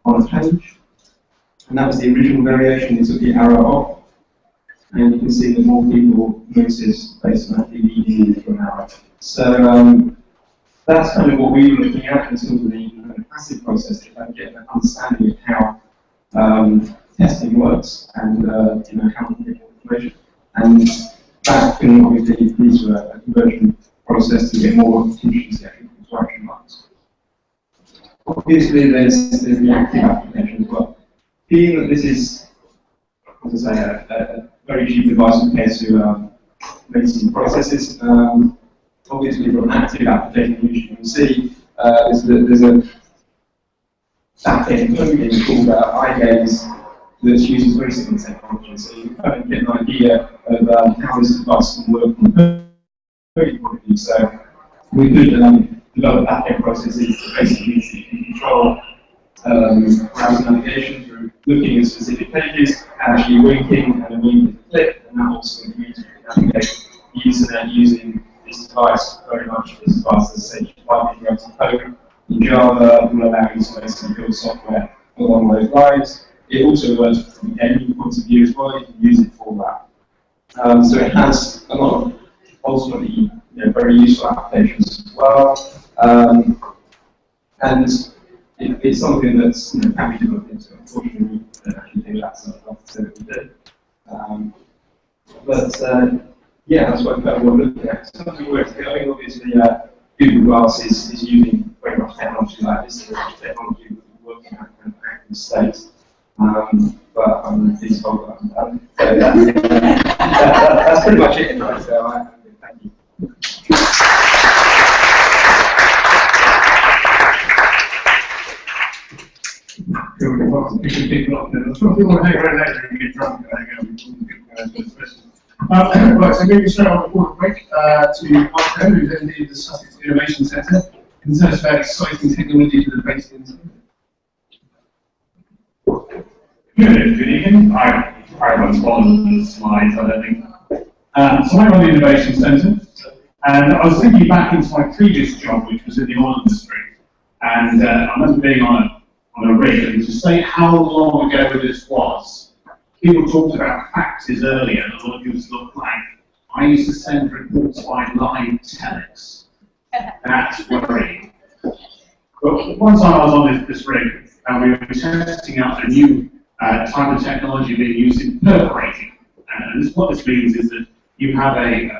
on a page. And that was the original variation. We took the arrow off. And you can see that more people notice based on actually leading from an arrow. So that's kind of what we were looking at in terms of the passive process to kind of get an understanding of how testing works and how to get more information. And that can obviously lead to a conversion process to get more attention to the actual interaction lines. Obviously, there's the active application as well. Being that this is, as I say, a very cheap device compared to latency processes, obviously, from an active application, you can see there's a back-end plugin called iGaze that's using very similar technology. So you kind of get an idea of how this device can work from a very point of view. So we could develop back-end processes to basically control browser navigation through looking at specific pages, actually winking and a wink with a click, and that also immediately navigate the internet using this device very much as device as say Python writing code in Java will allow you to basically build software along those lines. It also works from a gaming point of view as well. You can use it for that. So it has a lot of ultimately very useful applications as well. And it's something that's can be developed into. Unfortunately, we don't actually do that stuff that we do. Yeah, that's what we're looking at. Something where it's going, obviously, Google Glass is using very much technology like this, technology that we're working at an active state. But I'm pleased told that I'm done. So that's pretty much it in a nutshell. Thank you. People up there. Some people want to hang around later and get drunk. Right, so moving straight on the break to Marco, who's MD of the Sussex Innovation Centre, and tell us about exciting technologies that are based in. Good evening. I won't follow the slides, I don't think. So I run the Innovation Centre, and I was thinking back into my previous job, which was in the oil industry, and I remember being on a rig, and to say how long ago this was, people talked about faxes earlier, and a lot of people looked like I used to send reports by live telex. That's worrying. But one time I was on this rig, and we were testing out a new type of technology being used in perforating. And what this means is that you have a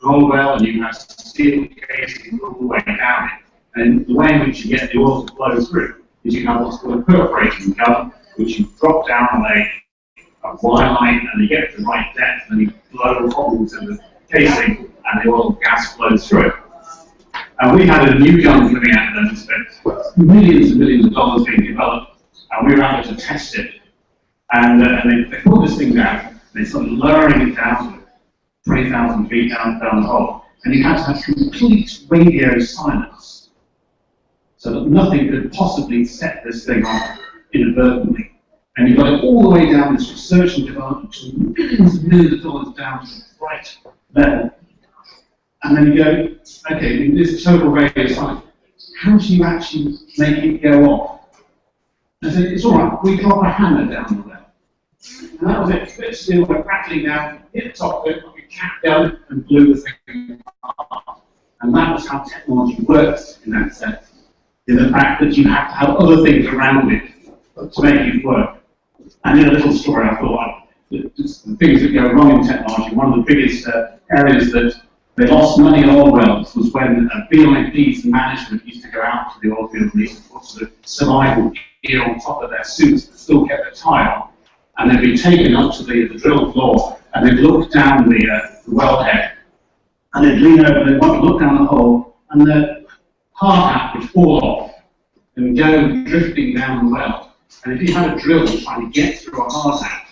oil well and you have steel casing all the way down it. And the way in which you get the oil to flow through is you have what's called a perforating gun, which you drop down on a wire line and you get it to the right depth and you blow holes in the casing and the oil gas flows through it. And we had a new gun coming out of them that spent millions and millions of dollars being developed, and we were able to test it. And they pulled this thing down, they started lowering it down to 20,000 feet down the hole, and you had to have complete radio silence, so that nothing could possibly set this thing off inadvertently. And you got it all the way down this research and development to millions of dollars down to the right level. And then you go, okay, in this total radio silence, how do you actually make it go off? And so it's all right, we drop a hammer down the well. And that was it. Bit of steel went rattling down, hit the top of it, we capped down and blew the thing apart. And that was how technology works in that sense. In the fact that you have to have other things around it to make it work. And in a little story, I thought the things that go wrong in technology, one of the biggest areas that they lost money on oil wells was when BIP's management used to go out to the oil fields and used to put sort of survival gear on top of their suits but still kept their tie on. And they'd be taken up to the drill floor and they'd look down the wellhead and they'd lean over and they'd want to look down the hole and the hard hat would fall off and go drifting down the well. And if you had a drill trying to get through a hard hat,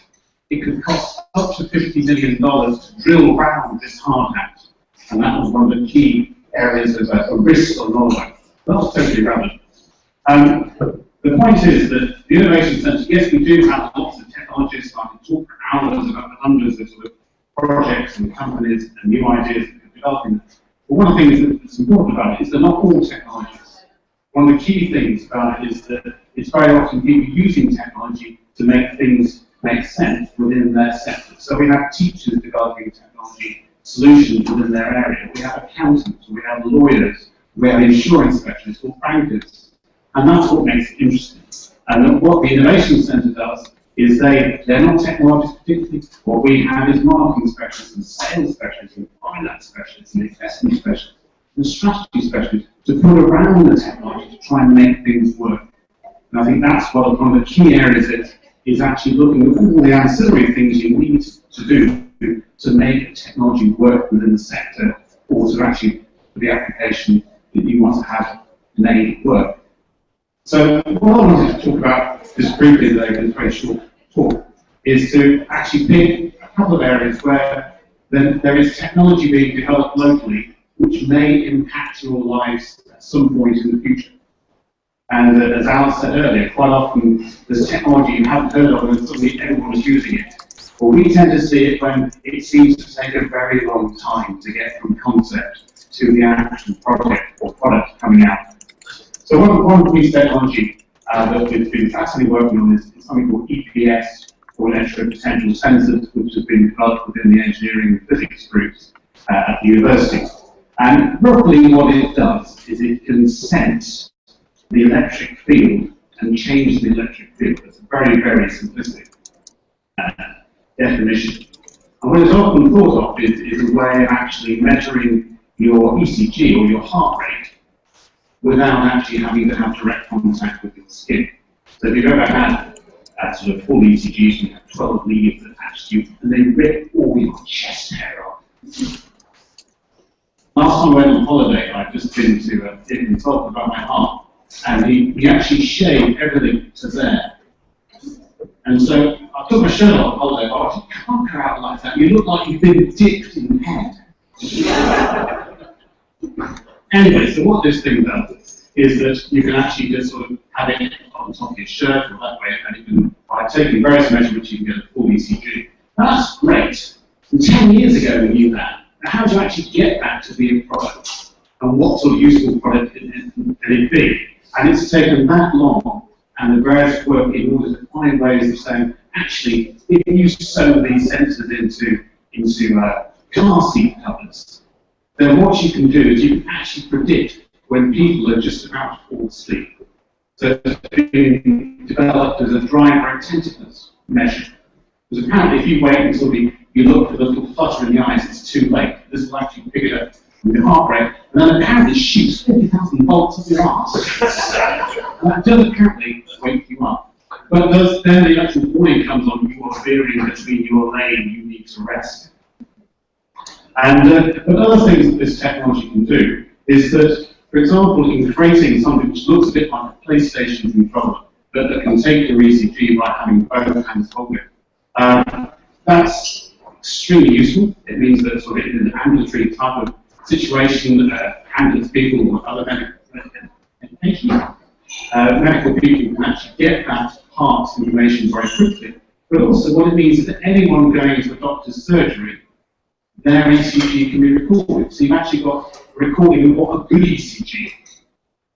it could cost up to $50 million to drill around this hard hat. And that was one of the key areas of a risk on Norway. That's totally relevant. The point is that the Innovation Centre, yes, we do have lots of technologists. I can talk for hours about the hundreds of sort of projects and companies and new ideas that are developing. But one of the things that's important about it is they're not all technologists. One of the key things about it is that it's very often people using technology to make things make sense within their sector. So we have teachers developing technology solutions within their area. We have accountants, we have lawyers, we have insurance specialists or bankers. And that's what makes it interesting. And what the Innovation Centre does is they're not technologists particularly. What we have is marketing specialists and sales specialists and finance specialists and investment specialists and strategy specialists to put around the technology to try and make things work. And I think that's one of the key areas is actually looking at all the ancillary things you need to do to make technology work within the sector or to actually for the application that you want to have made work. So what I wanted to talk about just briefly today in a very short talk is to actually pick a couple of areas where there is technology being developed locally which may impact your lives at some point in the future. And as Alan said earlier, quite often there's technology you haven't heard of and suddenly everyone is using it. But we tend to see it when it seems to take a very long time to get from concept to the actual project or product coming out. So one piece of technology that we've been fascinatingly working on is something called EPS, or electropotential sensors, which has been developed within the engineering and physics groups at the university. And roughly what it does is it can sense the electric field and change the electric field. It's a very, very simplistic definition. And what it's often thought of is a way of actually measuring your ECG or your heart rate without actually having to have direct contact with your skin. So if you've ever had sort of full ECGs, you have 12 leads attached to you, and they rip all your chest hair off. Last time I went on holiday, I'd just been to Dick talk about my heart, and he actually shaved everything to there. And so I took my shirt off on holiday, but I said, you can't go out like that. You look like you've been dipped in head. Anyway, so what this thing does is that you can actually just sort of have it on top of your shirt or that way, and you can, by taking various measurements, you can get a full ECG. Now that's great. And 10 years ago we knew that. Now how do you actually get that to be a product? And what sort of useful product can it be? And it's taken that long, and the various work in order to find ways of saying, actually, if you sew these sensors into car seat covers, then what you can do is you can actually predict when people are just about to fall asleep. So it's been developed as a driver attentiveness measure. Because apparently if you wait until you look for the little flutter in the eyes, it's too late. This will actually pick it up with your heart rate, and then apparently shoots 50,000 volts up your arse. And that does apparently wake you up. But then the actual warning comes on, you are veering between your lane, you need to rest. And but other things that this technology can do is that, for example, in creating something which looks a bit like a PlayStation controller, that can take your ECG by having both hands hold it. That's extremely useful. It means that sort of in an ambulatory type of situation, ambulance people or other medical people can actually get that heart information very quickly. But also what it means is that anyone going into a doctor's surgery, their ECG can be recorded. So you've actually got a recording of what a good ECG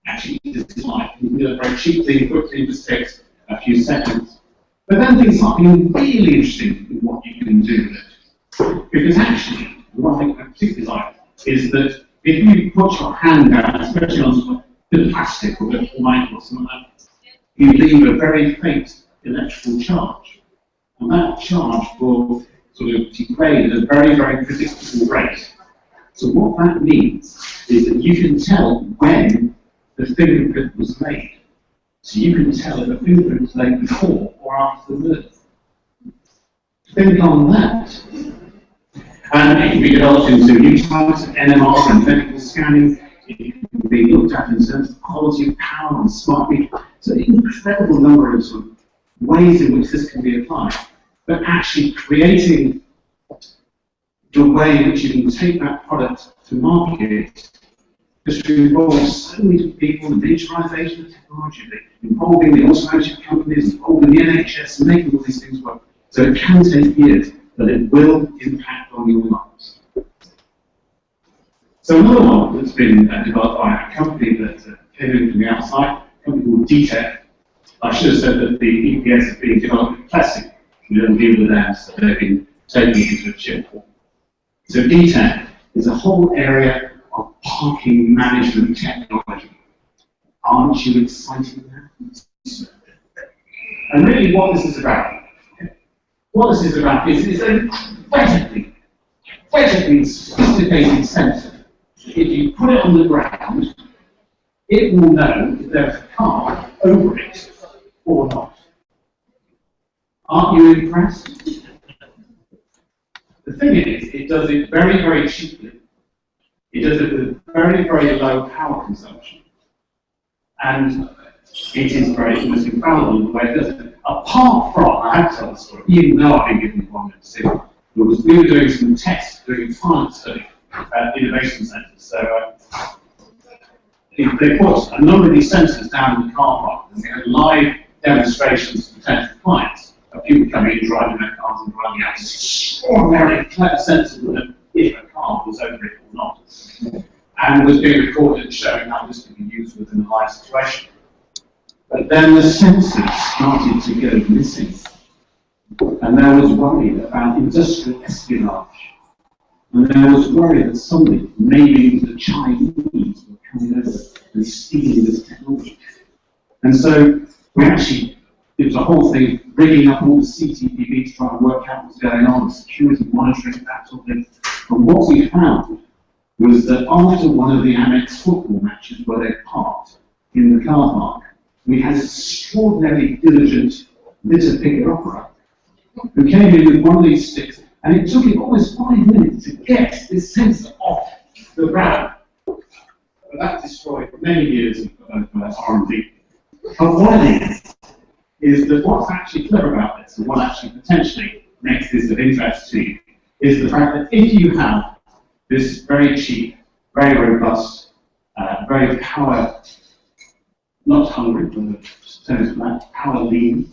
actually is like. You can do it very cheaply and quickly, it just takes a few seconds. But then things start being really interesting in what you can do with it. Because actually, the one thing I particularly like is that if you put your hand down, especially on some bit of plastic or a bit of light or something like that, you leave a very faint electrical charge. And that charge will sort of degrade at a very, very predictable rate. So what that means is that you can tell when the fingerprint was made. So you can tell if the fingerprint was made before or after the murder. Think on that. And it can be developed into new types of NMR and medical scanning. It can be looked at in terms of quality of power and smart meter. So an incredible number of sort of ways in which this can be applied. But actually creating the way in which you can take that product to market just involves so many different people, the digitalization of technology, involving the automotive companies, involving the NHS, making all these things work. So it can take years, but it will impact on your lives. So another one that's been developed by a company that came in from the outside, a company called DTEC. I should have said that the EPS is being developed with plastic. We don't deal with that, so they've been taken into a chip form. So DTEC is a whole area of parking management technology. Aren't you excited about this? And really what this is about, is an incredibly sophisticated sensor. If you put it on the ground, it will know if there's a car over it or not. Aren't you impressed? The thing is, it does it very, very cheaply. It does it with very, very low power consumption. and it is very almost infallible in the way it does it. Apart from, I have to tell the story, even though I've been given 1 minute to do, we were doing some tests, doing a science study at innovation centres. So they put a number of these sensors down in the car park, and they had live demonstrations to potential clients of people coming in, driving their cars and driving out. This extraordinary clever sensor that if a car was over it or not, and was being recorded and showing how this could be used within a live situation. But then the sensors started to go missing, and there was worry about industrial espionage, and there was worry that somebody, maybe the Chinese, were coming over and stealing this technology. And so we actually, it was a whole thing, rigging up all the CCTV to try and work out what's going on, security monitoring, that sort of thing. And what we found was that after one of the Amex football matches where they parked in the car park, we had an extraordinarily diligent litter picker operator who came in with one of these sticks, and it took him almost 5 minutes to get this sensor off the ground. But that destroyed many years of R&D. But what it is that what's actually clever about this, and what actually potentially makes this of interest to you, is the fact that if you have this very cheap, very robust, very power, not hungry, but the power lean.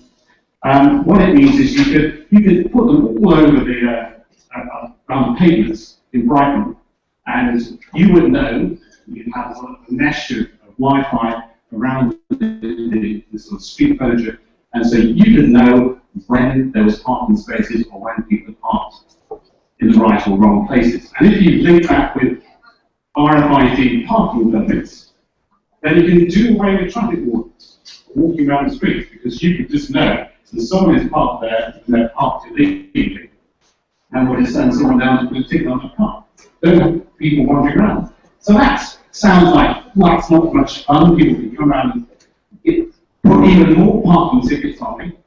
What it means is you could put them all over the pavements in Brighton, and you would know you'd have a mesh of Wi-Fi around the sort of street furniture, and so you could know when there was parking spaces or when people parked in the right or wrong places. And if you link that with RFID parking permits, then you can do away with traffic wardens walking around the streets, because you could just know that someone is parked there and they're parked illegally, and we'll send someone down to put a ticket on the car. Don't have people wandering around. So that sounds like, well, it's not much fun. People can come around and put even more parking tickets on me.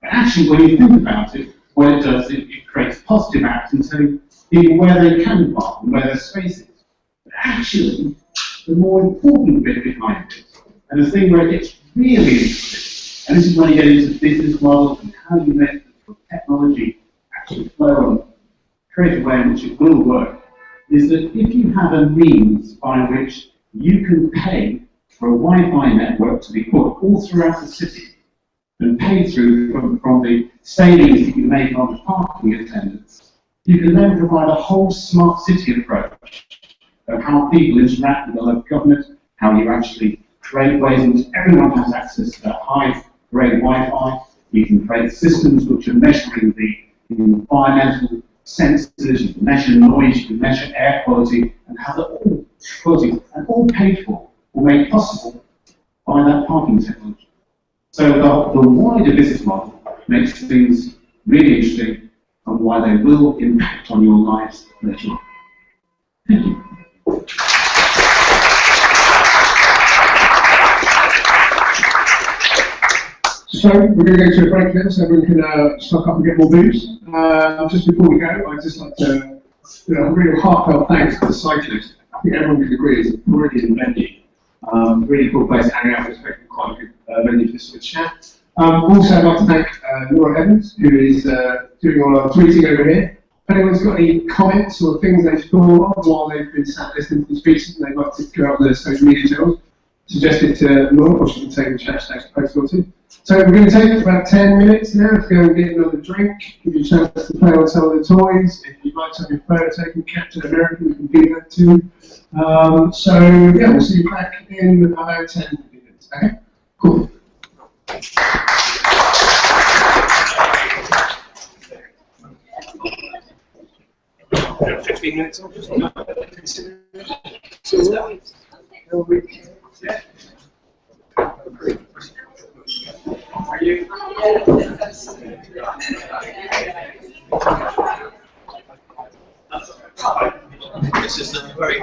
But actually, when you think about it, what it does, it creates positive action telling people where they can park and where their space is. But actually, the more important bit behind it, and the thing where it gets really interesting, and this is when you get into business models and how you make the technology actually flow and create a way in which it will work, is that if you have a means by which you can pay for a Wi-Fi network to be put all throughout the city and pay through from the savings that you make on the parking attendance, you can then provide a whole smart city approach of how people interact with the local government, how you actually create ways in which everyone has access to that high-grade Wi-Fi. You can create systems which are measuring the environmental sensors, you can measure noise, you can measure air quality, and have it all quality and all paid for or made possible by that parking technology. So the wider business model makes things really interesting and why they will impact on your lives later on. Thank you. So we're going to go to a break now, so everyone can stock up and get more booze. Just before we go, I'd just like to a real heartfelt thanks to the cyclists. I think everyone can agree it's a brilliant venue. Really cool place to hang out. It's quite a good venue for this sort of chat. Also, I'd like to thank Laura Evans, who is doing all our tweeting over here. If anyone's got any comments or things they've thought of while they've been sat listening to the speeches and they'd like to go out on their social media channels, suggest it to Laura, or she can take the chat to post or two. So we're going to take about 10 minutes now to go and get another drink, give you a chance to play on some of the toys. If you'd like to have your photo taken, Captain America, we can do that too. So yeah, we'll see you back in about 10 minutes. Okay, cool. 15 minutes off. Are you? This is the very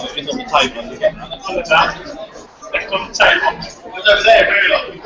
It's on the table again. On the table. It's on the table. It's over there, really.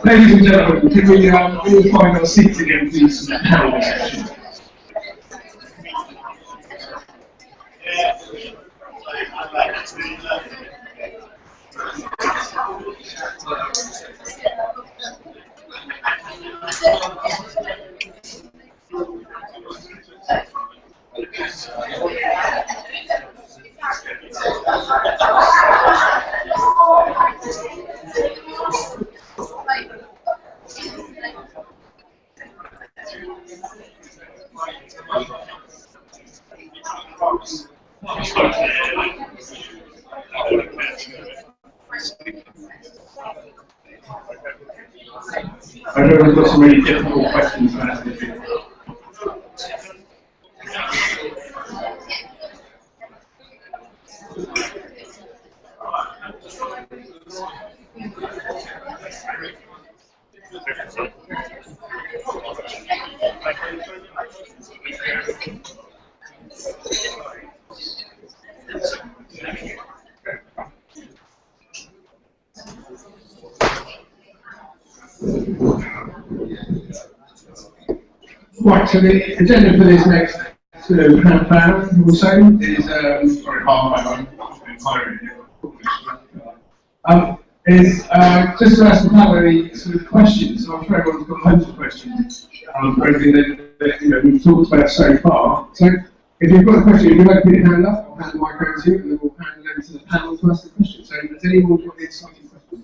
Ladies and gentlemen, can we all find our seats again, please, for the panel session? I know we've got some really difficult questions to ask you. Right, so the agenda for this next half hour or so is, sorry, half hour, is just to ask the panel any sort of questions. So I'm sure everyone's got loads of questions for everything that we've talked about so far. So if you've got a question, if you'd like to put your hand up, I'll hand the mic over to you, and then we'll hand it over to the panel to ask the question. So has anyone got the exciting question?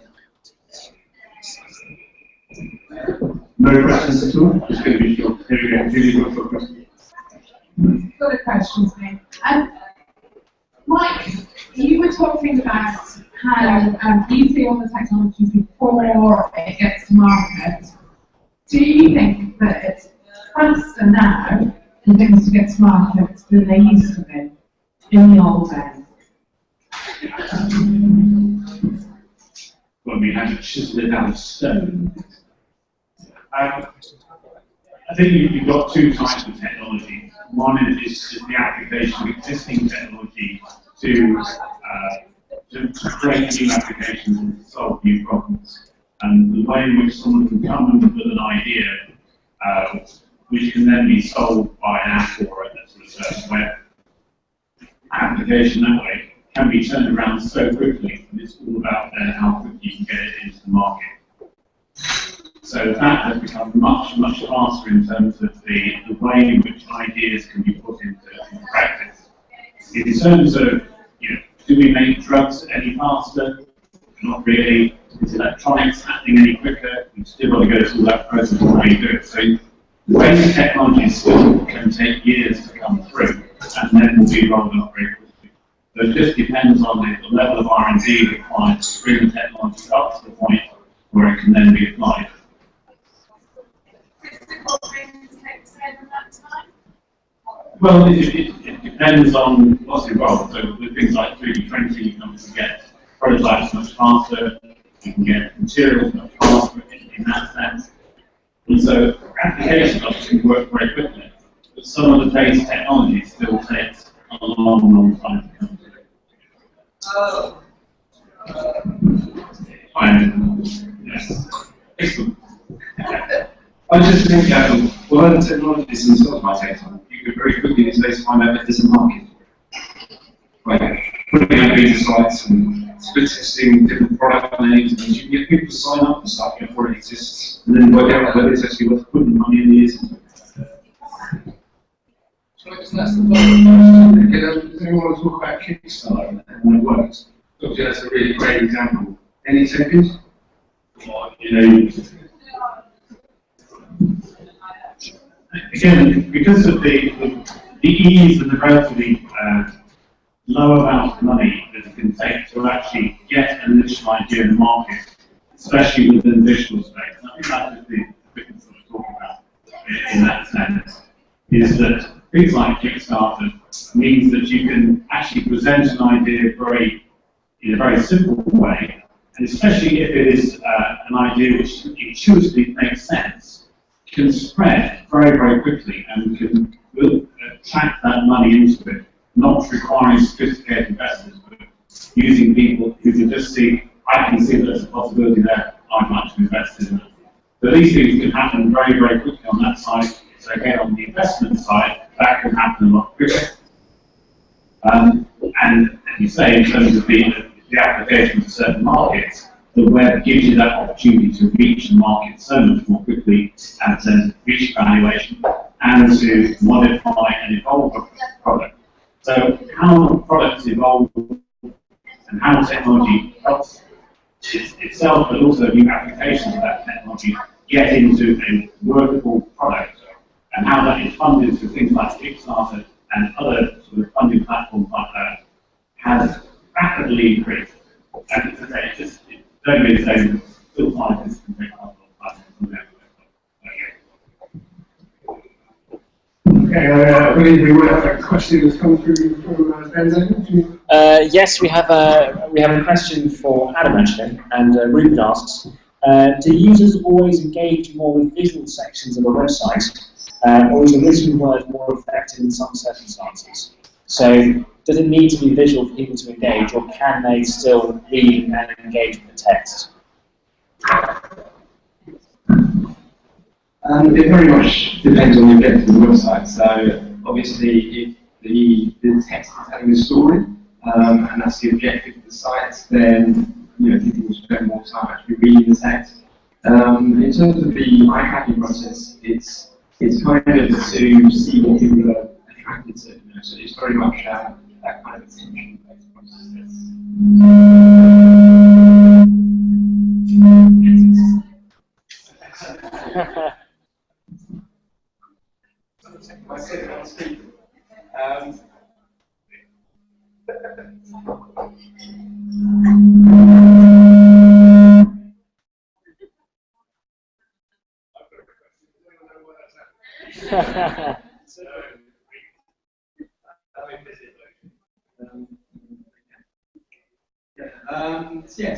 No questions at all? It's going to be short. Here we go. Julie's got a question. Got a question for me. Mike, you were talking about how you see all the technology before it gets to market. Do you think that it's faster now than things to get to market than they used to be in the old days? Well, we had to chisel it out of stone. I think you've got two types of technology. One is the application of existing technology to create new applications and solve new problems. And the way in which someone can come up with an idea, which can then be solved by an app or a sort of web application that way can be turned around so quickly, and it's all about then how quickly you can get it into the market. So that has become much, much faster in terms of the way in which ideas can be put into practice. In terms of, do we make drugs any faster? Not really. Is electronics happening any quicker? You've still got to go through that process of how you do it. So the basic technology still can take years to come through, and then will be rolled up very quickly. So it just depends on the level of R&D required to bring the technology up to the point where it can then be applied. Well, it depends on what's involved. So with things like 3D printing, you can get prototypes much faster, you can get materials much faster in that sense. And so applications obviously work very quickly, but some of the base technology still takes a long, long time to come through. Yes. Excellent. I just think, well, the technologies themselves might take time. You could very quickly in space find out if there's a market. Like putting out beta sites and split testing different product names, and you can get people to sign up for stuff before it exists, and then work out whether it's actually worth putting money in the years into it. So I just ask the question, does anyone want to talk about Kickstarter and when it works? Obviously, that's a really great example. Any seconds? Again, because of the ease and the relatively low amount of money that it can take to actually get an initial idea in the market, especially within the visual space. And I think that's the quickness that we're talking about in that sense, is that things like Kickstarter means that you can actually present an idea in a very simple way, and especially if it is an idea which intuitively makes sense, can spread very, very quickly and can attract that money into it, not requiring sophisticated investors, but using people who can just see, I can see that there's a possibility there, I'd like to invest in it. So these things can happen very, very quickly on that side. So again, on the investment side, that can happen a lot quicker. And as you say, in terms of the application to certain markets, the web gives you that opportunity to reach the market so much more quickly and then reach valuation and to modify and evolve a product. So how products evolve and how technology helps itself, but also new applications of that technology get into a workable product, and how that is funded through things like Kickstarter and other sort of funding platforms like that has rapidly increased. And it's just don't really say that still scientists can take part of that. Okay, I believe we will have a question that's come through from Ben. Yes, we have a question for Adam actually, and Rupert asks, do users always engage more with visual sections of a website, or is the written word more effective in some circumstances? So, does it need to be visual for people to engage, or can they still read and engage with the text? It very much depends on the objective of the website. So obviously, if the text is having a story, and that's the objective of the site, then people will spend more time actually reading the text. In terms of the eye-tracking process, it's kind of to see what people are attracted to. So it's very much that kind of attention-based process.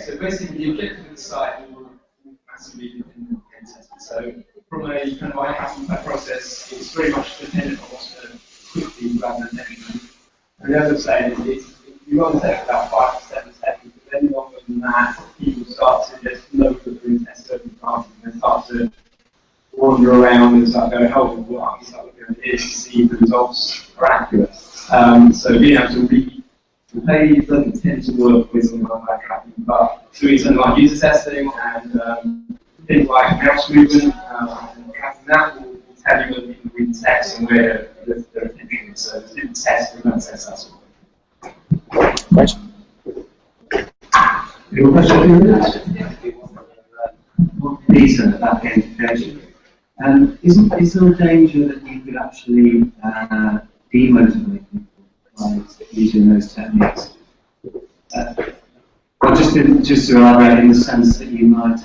So basically the objective of the site will massively depend on the test. So from a kind of eye-tracking process, it's very much dependent on what's going to quickly grab the attention. And the other side is you want to take about 5 to 7 seconds, but then longer than that, people start to just load the room at certain times and then start to wander around and start going, oh, well, I start looking at this to see if the results are accurate. So being able to read, they doesn't tend to work with something like that tracking, but through something like user testing and things like mouse movement and tracking that will tell you whether you can read text and where their attention is. So there's different tests and that test that sort of thing. Great. Your question? Peter, about gamification. Is there a danger that you could actually demotivate people by using those techniques? Well, just to elaborate, in the sense that you might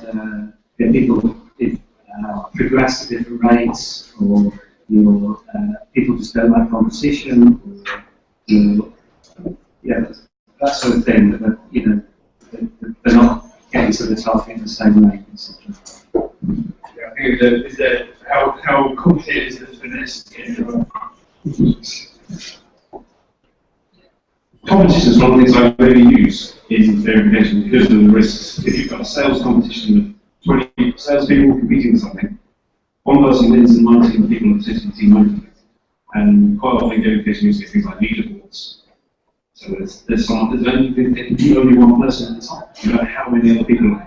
get people progress at different rates, or your people just don't like competition, or yeah, that sort of thing. That you know, they're not getting to the target in the same rate, etc. Yeah, I think is that how complicated is the finesse? Competition is one of the things I really use in verification because of the risks. If you've got a sales competition of 20 salespeople competing for something, one person wins and 19 people are sitting team. And quite often verification uses things like leaderboards. So there's only one person at the top. You don't know how many other people are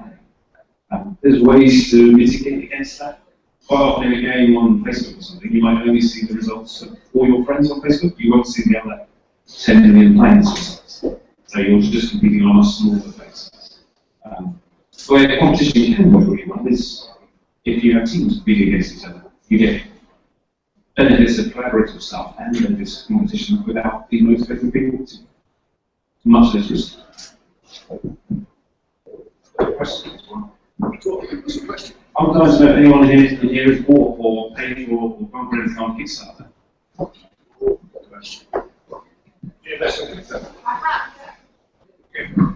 playing. There's ways to mitigate against that. Quite often in a game on Facebook or something, you might only see the results of all your friends on Facebook. You won't see the other 10 million players results. So you're just competing on a smaller basis. Where the competition can work really well is if you have teams competing against each other. You get benefits of collaborative stuff and benefits of competition without demotivating people to much less risk. I would like to know if anyone here has bought or paid for or gone for anything on Kickstarter.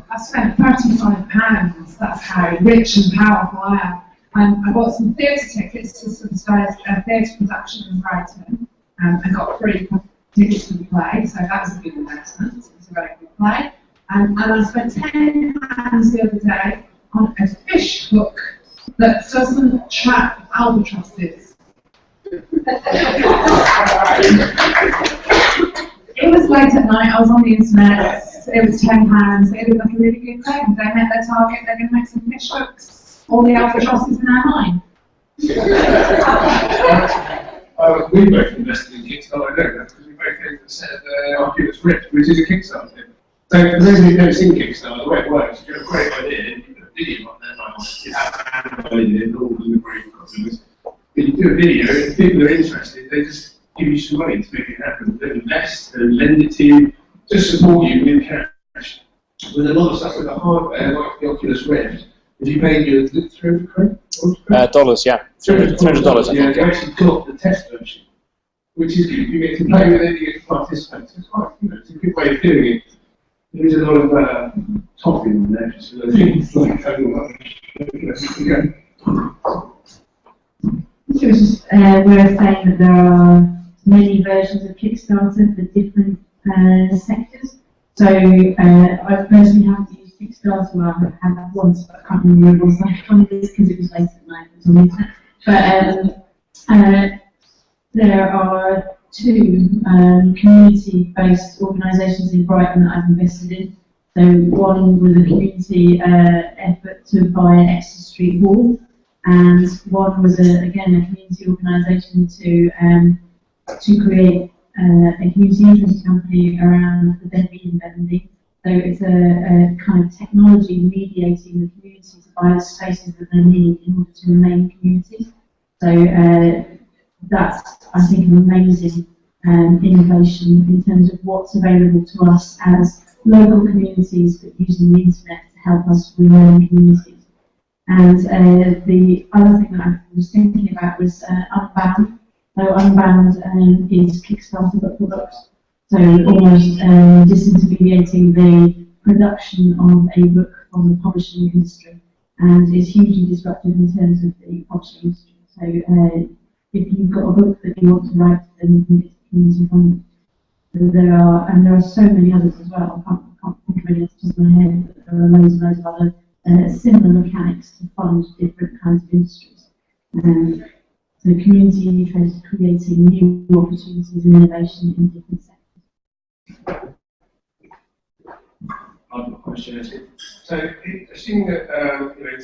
I spent £35. That's how rich and powerful I am. I bought some theatre tickets to some theatre production in Brighton. I got free tickets to the play, so that was a good investment. It was a very good play. And I spent £10 the other day on a fish hook that doesn't trap albatrosses. It was late at night, I was on the internet, it was £10, it was like a really good thing. They met their target, they're going to make some fish hooks. All the albatrosses are now mine. We both invested in Kickstarter, I know that, because we both set Oculus Rift, which is a Kickstarter thing. So for those of you who've never seen Kickstarter, the way it works, you have a great idea, you put a video on there, like you have animated it, all the great customers. But you do a video, if people are interested, they just give you some money to make it happen. They invest, they lend it to you, just support you with cash. With a lot of stuff with the hardware, like the Oculus Rift, if you paid your $300? Dollars, yeah. $300, I think. Yeah, you actually got the test version, which is good. You get to play with it, you get to participate. So it's quite, it's a good way of doing it. There's a lot of toffee in there, so I think it's like So it's just, we're saying that there are many versions of Kickstarter for different sectors. So I personally haven't used Kickstarter. Well, I've had that once, but I can't remember what it was like on this because it was late at night. It was on the internet. But there are two community-based organisations in Brighton that I've invested in. So one was a community effort to buy Exeter Street Hall, and one was again a community organisation to create a community interest company around the Bedby and Bendy. So it's a kind of technology mediating the community to buy the spaces that they need in order to remain communities. So that's, I think, an amazing innovation in terms of what's available to us as local communities, but using the internet to help us remain communities. And the other thing that I was thinking about was Unbound. So Unbound is Kickstarter but for books. So almost disintermediating the production of a book from the publishing industry, and is hugely disruptive in terms of the publishing industry. So if you've got a book that you want to write, then you can get community funding. So there are so many others as well. I can't think of any off the top of my head, but there are loads and loads of other similar mechanics to fund different kinds of industries. So community interest creating new opportunities and innovation in different sectors. I've got a question actually. So, assuming that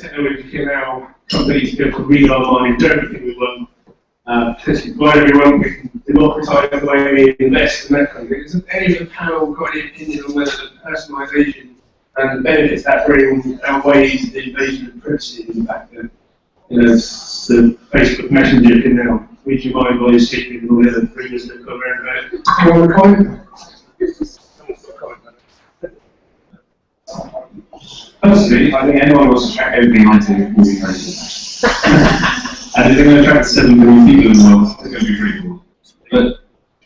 technology can allow companies to be able to read online and do everything we want, potentially provide everyone, we can democratise the way we invest and that kind of thing. Has any of the panel got any opinion on whether the personalisation and the benefits that brings outweighs the invasion of privacy and the fact that the Facebook Messenger can now read your mind while you're sleeping and all the other freedoms that go around about it? Anyone want to comment? Personally, I think anyone who wants to track everything I do will be very good. And if they're going to attract 7 billion people in the world, it's going to be pretty cool. But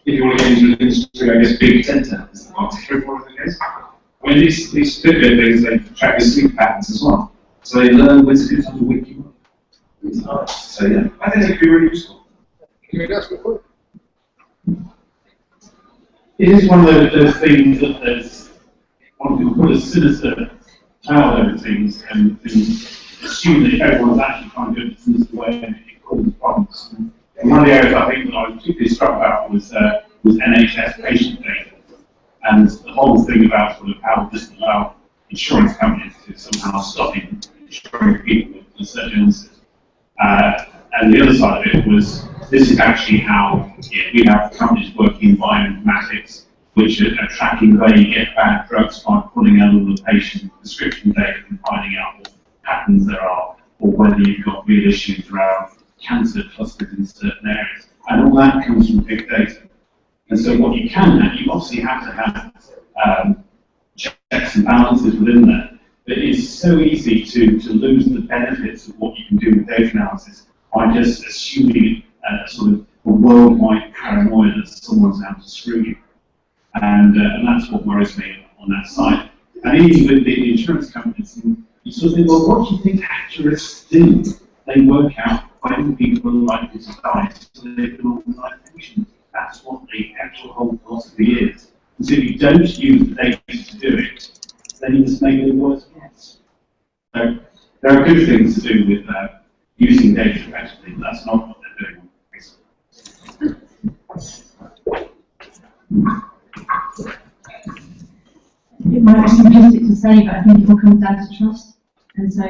if you want to get into the industry, I guess big data is the particular part of the case. I mean, these Fitbit things, they track your sleep patterns as well. So they learn when to do something to wake you up. So yeah, I think it could be really useful. Can you ask me a question? It is one of those things that there's one can put a sinister cloud over things and assume that if everyone's actually trying to do it in a sinister way, it causes problems. And one of the areas I think that I was particularly struck about was NHS patient data. And the whole thing about sort of how this will allow insurance companies to somehow stop insuring people with certain illnesses. And the other side of it was, this is actually how we have companies working in bioinformatics, which are tracking where you get bad drugs by pulling out all the patient prescription data and finding out what patterns there are, or whether you've got real issues around cancer clusters in certain areas. And all that comes from big data. And so what you can have, you obviously have to have checks and balances within that. But it's so easy to lose the benefits of what you can do with data analysis by just assuming sort of a worldwide paranoia that someone's out to screw you. And that's what worries me on that side. And even with the insurance companies, you sort of think, well, what do you think actuaries do? They work out when people are likely to die, so they can organise pensions. That's what the actual whole philosophy is. And so if you don't use the data to do it, then you just make it worse and worse. So there are good things to do with using data effectively, but that's not what they're doing. It might be simplistic to say, but I think it all comes down to trust. And so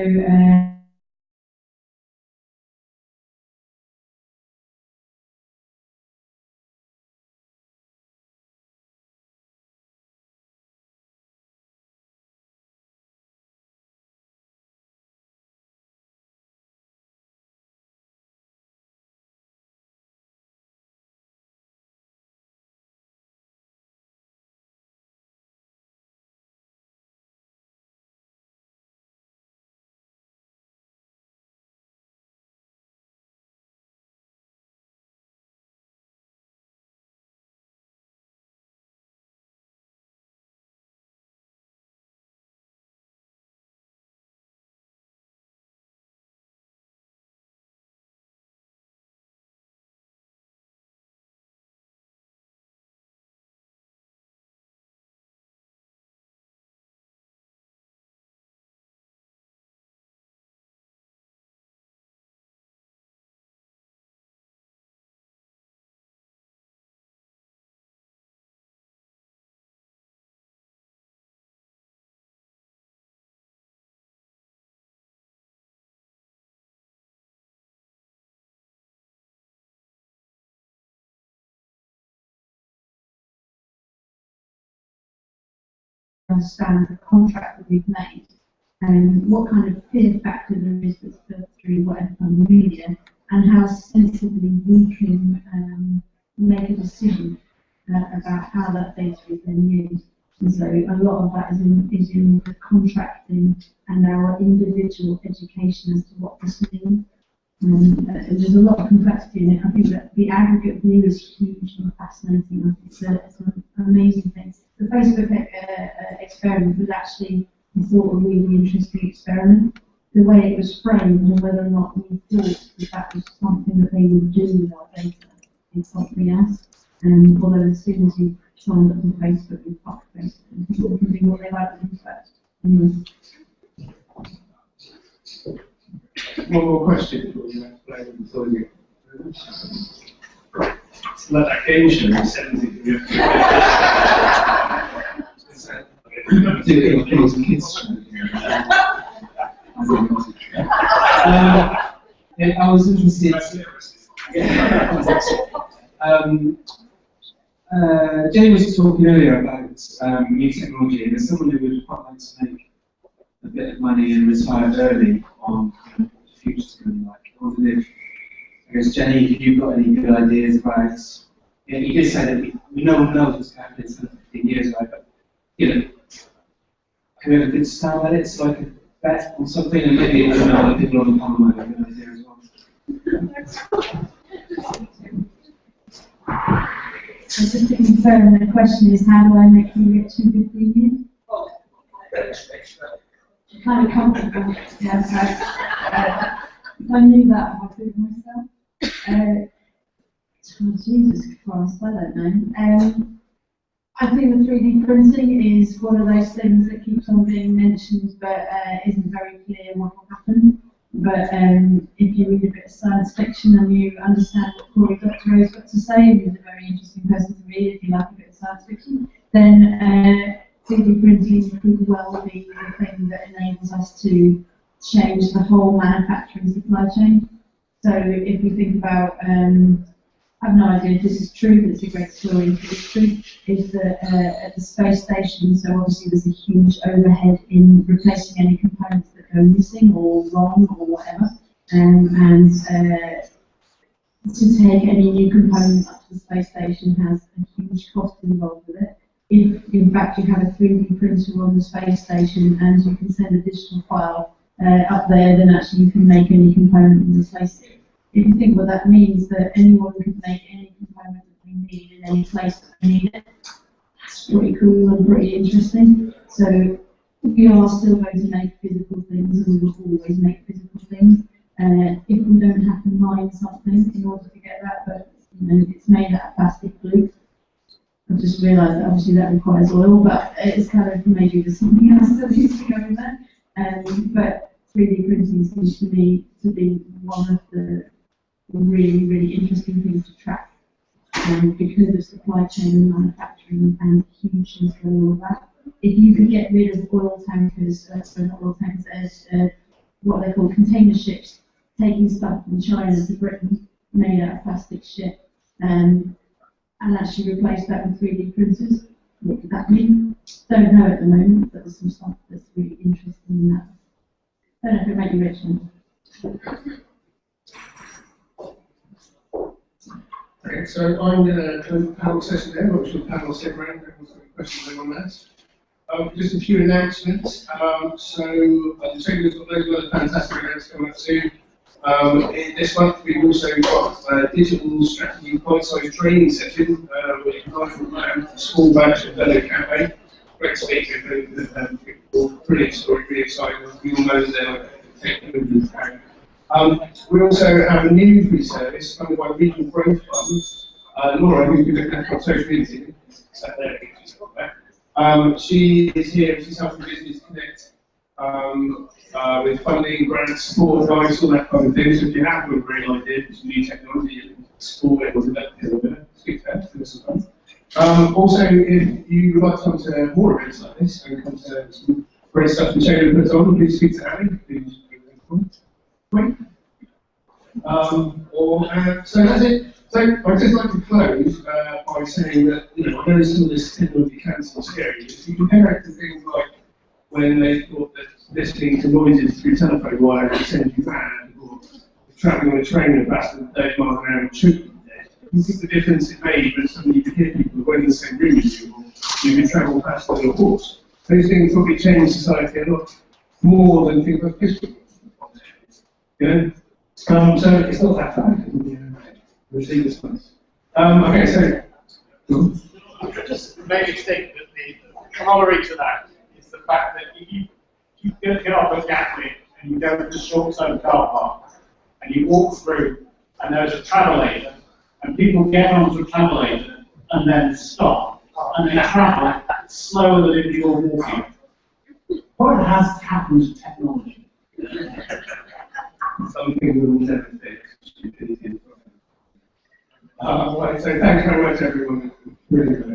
understand the contract that we've made and what kind of fear factor there is that's built through whatever kind of media, and how sensibly we can make a decision about how that data is then used. And so a lot of that is in the contracting and our individual education as to what this means. There's a lot of complexity in it. I think that the aggregate view is huge and fascinating. It's an amazing thing. The Facebook experiment was actually, I thought, a really interesting experiment. The way it was framed and whether or not we thought that was something that they would do with our data is something else. Although as soon as you sign up on Facebook, you fuck Facebook, and people can do what they like with first. Anyway. One more question before you explain the story. It's like that game show in the 70s. I was interested. Jenny was talking earlier about new technology, and as someone who would quite like to make a bit of money and retire early on what the future's going to be like. I wondered if, I guess, Jenny, if you've got any good ideas about, you did say that no one knows what's going to happen in 15 years, right? But, can we have a good start at it so I could bet on something, and maybe other people on the panel might have a good idea as well. Just to confirm, the question is, how do I make you rich in 15 years? Kind of comfortable, yeah, so, if I knew that, I would do it myself. Jesus Christ, I don't know. I think the 3D printing is one of those things that keeps on being mentioned, but isn't very clear what will happen. But if you read a bit of science fiction and you understand what Cory Doctorow's got to say, and he's a very interesting person to read if you like a bit of science fiction, then 3D printing could well be the thing that enables us to change the whole manufacturing supply chain. So if we think about, I have no idea if this is true, but it's a great story if it's true, is that at the space station, so obviously there's a huge overhead in replacing any components that go missing or wrong or whatever, and to take any new components up to the space station has a huge cost involved with it. If in fact you have a 3D printer on the space station and you can send a digital file up there, then actually you can make any component and replace it. If you think what that means, that anyone can make any component that we need in any place that we need it, that's pretty cool and pretty interesting. So we are still going to make physical things, and we will always make physical things. If we don't have to mine something in order to get that, but it's made out of plastic glue. I've just realised that obviously that requires oil, but it's kind of maybe there's something else that needs to go in there. But 3D printing seems to me to be one of the really, really interesting things to track. Because of supply chain and manufacturing and hugeness and all of that. If you could get rid of oil tankers, not oil tankers, what they call container ships, taking stuff from China to Britain, made out of plastic shit, and actually replace that with 3D printers, what would that mean? Don't know at the moment, but there's some stuff that's really interesting in that. Don't know if it might be rich. Okay, so I'm going to close the panel session there. I'm sure the panel will stick around. Everyone's got questions on that. Just a few announcements. The Chamber's got loads of other fantastic events coming up soon. This month we've also got a digital strategy bite-sized training session, which is live from home, small batch of fellow cafe. Great speaker, brilliant story, really exciting. We all know that they're we also have a new free service funded by Regional Growth Fund. Laura, who's been looking at social media, she is here, she's helping Business Connect with funding, grants, support, advice, all that kind of thing. So if you have a great idea for some new technology, support it or develop it, speak to her, give us some fun. Also, if you would like to come to more events like this and come to some great stuff the Chamber puts on, please speak to Harry. So that's it. So I'd just like to close by saying that, I know some of this technology can seem scary. If you compare it to things like when they thought that listening to noises through telephone wire would send you mad, or travelling on a train at faster than 30 miles an hour should be dead, you think the difference it made when suddenly you could hear people who were in the same room as you, or you could travel faster than a horse. Those things probably change society a lot more than things like this. So it's not that bad. Receive this place. Okay, so just made me think that the corollary to that is the fact that if you get off at Gatwick and you go to the short zone car park and you walk through and there's a travelator and people get onto a travelator and then stop and they travel slower than if you're walking. What has happened to technology? Something we will never fix. So thanks very much, everyone. Really good.